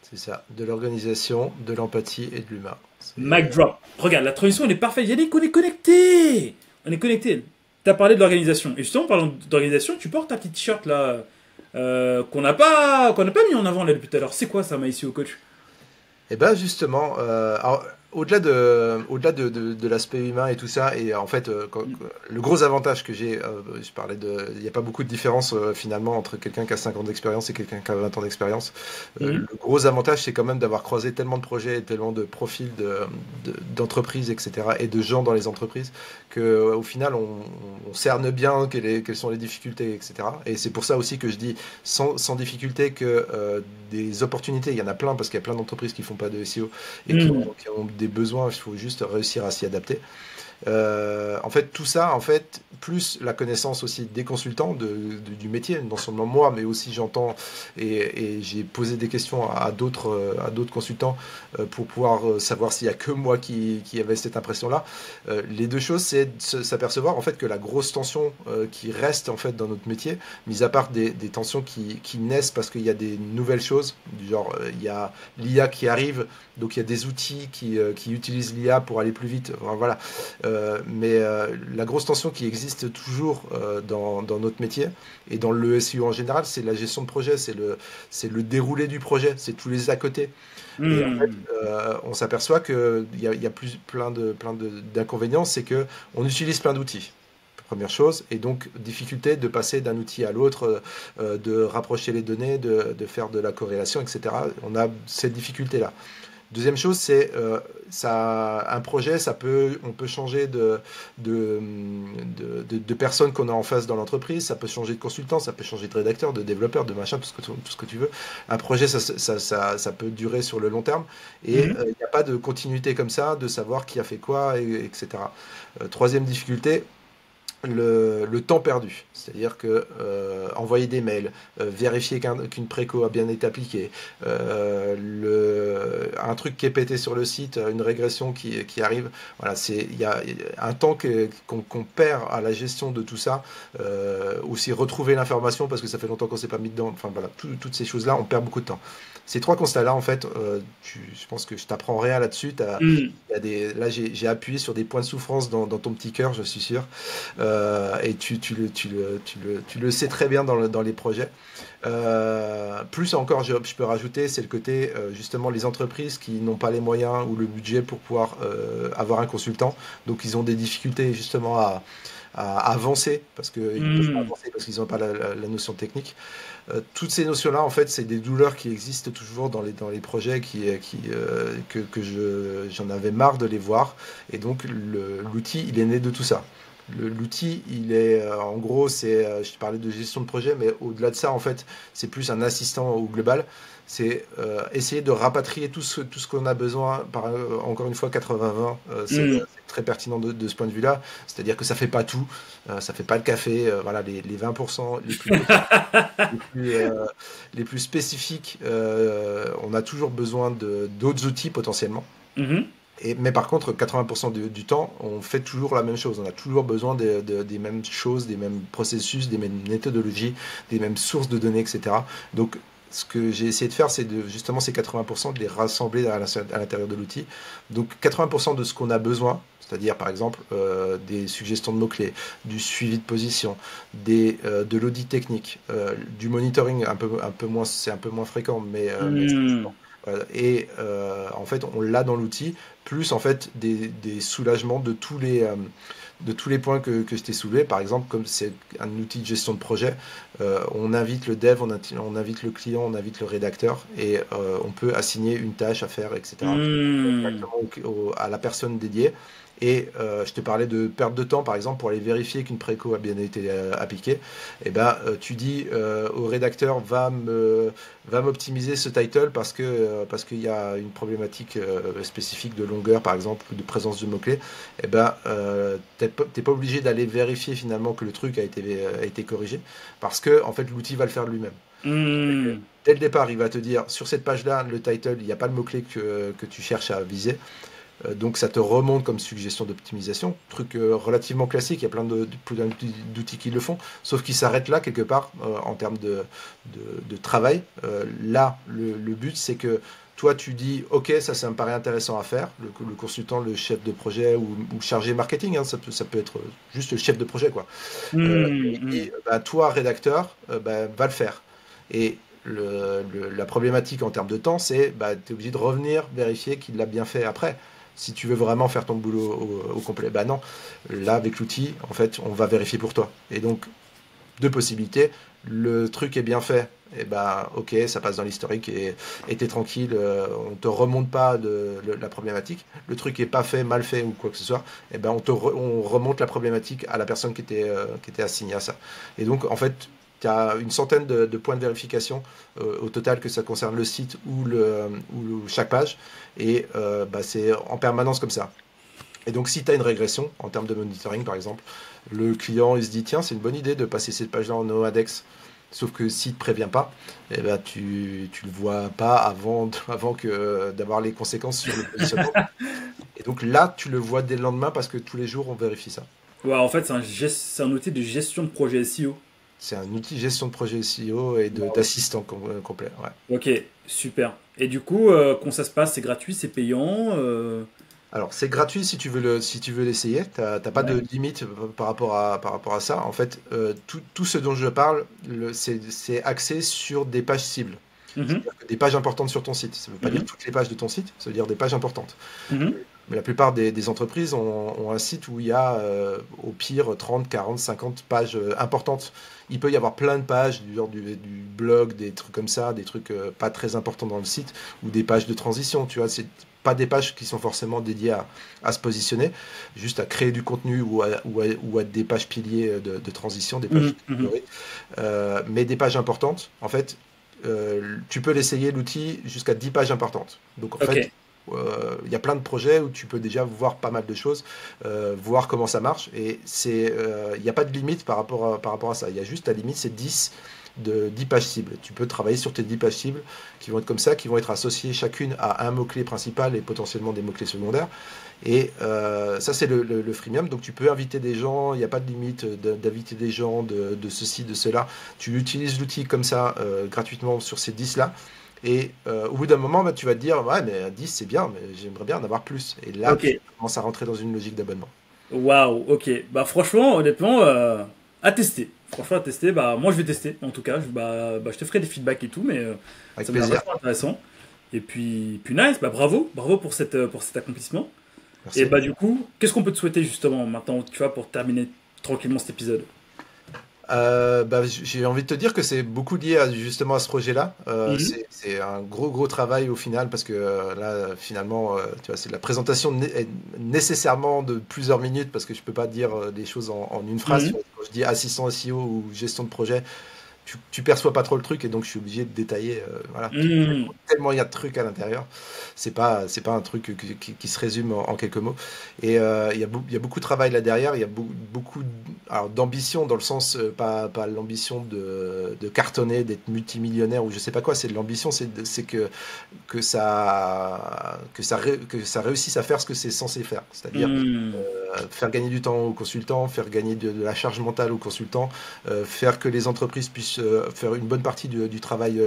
C'est ça, de l'organisation, de l'empathie et de l'humain. Mic drop. Regarde, la transition, elle est parfaite. Yannick, on est connecté. Tu as parlé de l'organisation. Et justement, en parlant d'organisation, tu portes ta petite t-shirt là, qu'on n'a pas mis en avant là depuis tout à l'heure. C'est quoi ça, MySEO Coach? Et ben justement, alors, au-delà de l'aspect humain et tout ça, et en fait, le gros avantage que j'ai, je parlais il n'y a pas beaucoup de différence finalement entre quelqu'un qui a 5 ans d'expérience et quelqu'un qui a 20 ans d'expérience. Le gros avantage, c'est quand même d'avoir croisé tellement de projets et tellement de profils d'entreprises, etc., et de gens dans les entreprises, qu'au final, on cerne bien quelles sont les difficultés, etc. Et c'est pour ça aussi que je dis sans difficulté que des opportunités, il y en a plein, parce qu'il y a plein d'entreprises qui font pas de SEO et qui ont des besoins, il faut juste réussir à s'y adapter. En fait, tout ça, plus la connaissance aussi des consultants du métier, non seulement moi, mais aussi j'entends et j'ai posé des questions à d'autres consultants pour pouvoir savoir s'il y a que moi qui avait cette impression-là. Les deux choses, c'est de s'apercevoir en fait que la grosse tension qui reste en fait dans notre métier, mis à part des tensions qui naissent parce qu'il y a des nouvelles choses, du genre il y a l'IA qui arrive, donc il y a des outils qui utilisent l'IA pour aller plus vite. Enfin, voilà. Mais la grosse tension qui existe toujours dans notre métier et dans le SEO en général, c'est la gestion de projet, c'est le déroulé du projet, c'est tous les à côté. Et en fait, on s'aperçoit qu'il y a plein d'inconvénients, c'est qu'on utilise plein d'outils. Première chose, et donc difficulté de passer d'un outil à l'autre, de rapprocher les données, de faire de la corrélation, etc. On a cette difficulté-là. Deuxième chose, c'est un projet, on peut changer de personnes qu'on a en face dans l'entreprise, ça peut changer de consultant, ça peut changer de rédacteur, de développeur, de machin, tout ce que tu veux. Un projet, ça peut durer sur le long terme, et il n'y a pas de continuité comme ça, de savoir qui a fait quoi, etc. Troisième difficulté, le temps perdu, c'est-à-dire que envoyer des mails, vérifier qu'une préco a bien été appliquée, un truc qui est pété sur le site, une régression qui arrive, voilà, il y a un temps qu'on perd à la gestion de tout ça, aussi retrouver l'information parce que ça fait longtemps qu'on s'est pas mis dedans, enfin voilà, toutes ces choses-là, on perd beaucoup de temps. Ces trois constats-là, en fait, je pense que je t'apprends rien là-dessus. Là, j'ai appuyé sur des points de souffrance dans ton petit cœur, je suis sûr. et tu le sais très bien dans les projets. Plus encore, je peux rajouter, c'est le côté justement les entreprises qui n'ont pas les moyens ou le budget pour pouvoir avoir un consultant, donc ils ont des difficultés justement à avancer parce qu'ils ne peuvent pas avancer parce qu'ils n'ont pas la notion technique. Toutes ces notions-là, en fait, c'est des douleurs qui existent toujours dans les projets que j'en avais marre de les voir. Et donc, l'outil, il est né de tout ça. L'outil, il est, en gros, je te parlais de gestion de projet, mais au-delà de ça, en fait, c'est plus un assistant au global. C'est essayer de rapatrier tout ce qu'on a besoin, encore une fois, 80-20, c'est très pertinent de ce point de vue-là. C'est-à-dire que ça fait pas tout, ça fait pas le café, voilà, les 20% les plus spécifiques, on a toujours besoin d'autres outils potentiellement. Mais par contre, 80% du temps, on fait toujours la même chose. On a toujours besoin des mêmes choses, des mêmes processus, des mêmes méthodologies, des mêmes sources de données, etc. Donc, ce que j'ai essayé de faire, c'est justement ces 80% de les rassembler à l'intérieur de l'outil. Donc 80% de ce qu'on a besoin, c'est-à-dire par exemple des suggestions de mots-clés, du suivi de position, de l'audit technique, du monitoring, c'est un peu moins fréquent, mais et en fait on l'a dans l'outil, plus en fait des soulagements de tous les points que je t'ai soulevés. Par exemple, comme c'est un outil de gestion de projet, on invite le dev, on invite le client, on invite le rédacteur, et on peut assigner une tâche à faire, etc. Exactement à la personne dédiée. Et je te parlais de perte de temps, par exemple, pour aller vérifier qu'une préco a bien été appliquée. Et ben, tu dis au rédacteur, va m'optimiser ce title parce qu'il y a une problématique spécifique de longueur, par exemple, ou de présence de mots-clés. Et ben, t'es pas obligé d'aller vérifier finalement que le truc a été corrigé, parce que en fait, l'outil va le faire lui-même. Dès le départ, il va te dire, sur cette page-là, le title, il n'y a pas le mot-clé que tu cherches à viser. Donc ça te remonte comme suggestion d'optimisation, truc relativement classique. Il y a plein d'outils qui le font, sauf qu'ils s'arrêtent là quelque part en termes de travail. Là, le but, c'est que toi, tu dis, ok, ça me paraît intéressant à faire. Le consultant, le chef de projet ou chargé marketing, hein, ça peut être juste le chef de projet, quoi. Et toi, rédacteur, va le faire. Et la problématique en termes de temps, c'est tu es obligé de revenir vérifier qu'il l'a bien fait après. Si tu veux vraiment faire ton boulot au complet, non. Là, avec l'outil, en fait, on va vérifier pour toi. Et donc, deux possibilités. Le truc est bien fait, et ok, ça passe dans l'historique et t'es tranquille, on te remonte pas la problématique. Le truc est pas fait, mal fait ou quoi que ce soit, et on remonte la problématique à la personne qui était assignée à ça. Et donc, en fait, tu as une centaine de points de vérification au total, que ça concerne le site ou chaque page, et c'est en permanence comme ça. Et donc si tu as une régression en termes de monitoring, par exemple, le client il se dit tiens, c'est une bonne idée de passer cette page-là en noindex, sauf que s'il ne te prévient pas, tu le vois pas avant d'avoir les conséquences sur le positionnement. Et donc là, tu le vois dès le lendemain, parce que tous les jours on vérifie ça. Ouais, en fait, c'est un outil de gestion de projet SEO. C'est un outil de gestion de projet SEO et d'assistant complet. Ouais. Ok, super. Et du coup, quand ça se passe, c'est gratuit, c'est payant Alors, c'est gratuit si tu veux l'essayer. T'as pas de limite par rapport à ça. En fait, tout ce dont je parle, c'est axé sur des pages cibles. C'est-à-dire que des pages importantes sur ton site. Ça ne veut pas dire toutes les pages de ton site, ça veut dire des pages importantes. Mais la plupart des entreprises ont un site où il y a au pire 30, 40, 50 pages importantes. Il peut y avoir plein de pages du blog, des trucs comme ça, des trucs pas très importants dans le site, ou des pages de transition. Tu vois, c'est pas des pages qui sont forcément dédiées à se positionner, juste à créer du contenu ou à des pages piliers de transition, des pages mais des pages importantes. En fait, tu peux l'essayer, l'outil, jusqu'à 10 pages importantes. Donc en fait, il y a plein de projets où tu peux déjà voir pas mal de choses, voir comment ça marche, et il n'y a pas de limite par rapport à ça. Il y a juste, la limite, c'est 10 pages cibles. Tu peux travailler sur tes 10 pages cibles qui vont être comme ça, qui vont être associées chacune à un mot-clé principal et potentiellement des mots-clés secondaires. Et ça, c'est le freemium. Donc tu peux inviter des gens, il n'y a pas de limite d'inviter des gens de ceci, de cela. Tu utilises l'outil comme ça gratuitement sur ces 10-là. Et au bout d'un moment, tu vas te dire, ouais, mais 10 c'est bien, mais j'aimerais bien en avoir plus. Et là, tu commences à rentrer dans une logique d'abonnement. Waouh, ok. Bah franchement, honnêtement, à tester. Franchement, à tester. Bah moi, je vais tester. En tout cas, je te ferai des feedbacks et tout, mais Avec ça me paraît plaisir. vachement intéressant. Et puis nice. Bah bravo pour cet accomplissement. Merci. Et bah du coup, qu'est-ce qu'on peut te souhaiter justement maintenant, tu vois, pour terminer tranquillement cet épisode? J'ai envie de te dire que c'est beaucoup lié justement à ce projet-là. Mhm. C'est un gros travail au final parce que là finalement tu vois c'est la présentation est nécessairement de plusieurs minutes parce que je peux pas dire des choses en une phrase. Tu Mhm. vois. Quand je dis assistant SEO ou gestion de projet, tu perçois pas trop le truc et donc je suis obligé de détailler. Voilà, Mhm. tellement il y a de trucs à l'intérieur. C'est pas un truc qui se résume en quelques mots. Et il y a beaucoup de travail là derrière. Il y a beaucoup alors, d'ambition dans le sens, pas l'ambition de cartonner, d'être multimillionnaire ou je sais pas quoi. C'est de l'ambition, c'est que ça réussisse à faire ce que c'est censé faire. C'est-à-dire Mhm. faire gagner du temps aux consultants, faire gagner de la charge mentale aux consultants, faire que les entreprises puissent faire une bonne partie du travail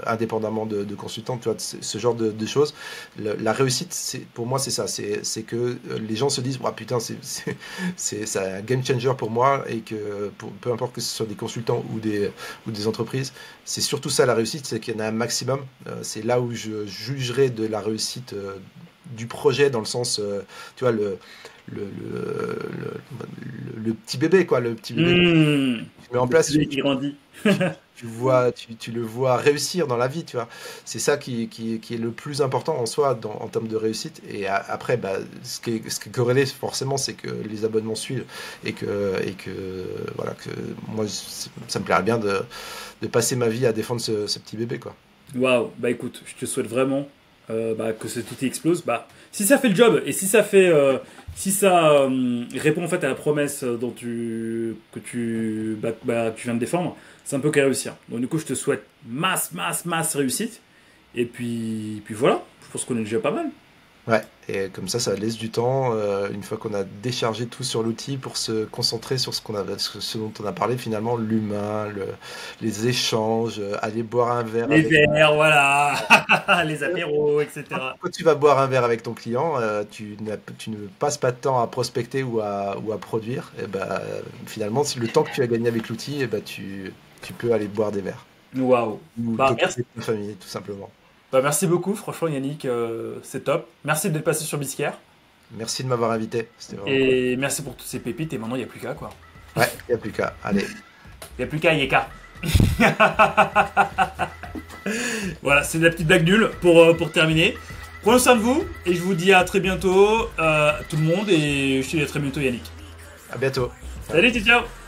indépendamment de consultants, tu vois, ce genre de choses. La réussite, pour moi, c'est ça, c'est que les gens se disent, oh, putain, c'est un game changer pour moi et que peu importe que ce soit des consultants ou des entreprises, c'est surtout ça la réussite, c'est qu'il y en a un maximum. C'est là où je jugerai de la réussite du projet dans le sens, tu vois, le petit bébé, quoi, le petit bébé que Mhm. tu mets en Le place, petit qui grandit. tu le vois réussir dans la vie, tu vois. C'est ça qui est le plus important en soi en termes de réussite. Et après, bah, ce qui est corrélé forcément, c'est que les abonnements suivent et que voilà, que moi, ça me plairait bien de passer ma vie à défendre ce petit bébé, quoi. Waouh, bah écoute, je te souhaite vraiment que ce tout explose. Bah, si ça fait le job et si ça répond en fait à la promesse que tu viens de défendre, c'est un peu qu'à réussir. Donc du coup, je te souhaite masse réussite. Et puis voilà, je pense qu'on est déjà pas mal. Ouais, et comme ça laisse du temps, une fois qu'on a déchargé tout sur l'outil pour se concentrer sur ce dont on a parlé finalement, l'humain, les échanges, aller boire un verre Les avec. verres, voilà, les apéros, etc. Quand tu vas boire un verre avec ton client, tu ne passes pas de temps à prospecter ou à produire. Et ben, finalement, si le temps que tu as gagné avec l'outil, et ben, tu peux aller boire des verres Waouh. ou Bah, merci. t'occuper de ta famille, tout simplement. Bah, merci beaucoup, franchement Yannick, c'est top. Merci d'être passé sur Biscare. Merci de m'avoir invité, c'était vraiment cool. Et merci pour toutes ces pépites. Et maintenant, il n'y a plus qu'à quoi. Ouais, il n'y a plus qu'à. Allez, Il n'y a plus qu'à Yeka. Voilà, c'est de la petite blague nulle pour terminer. Prenez soin de vous. Et je vous dis à très bientôt, tout le monde. Et je te dis à très bientôt, Yannick. à bientôt. Salut, ciao, ciao.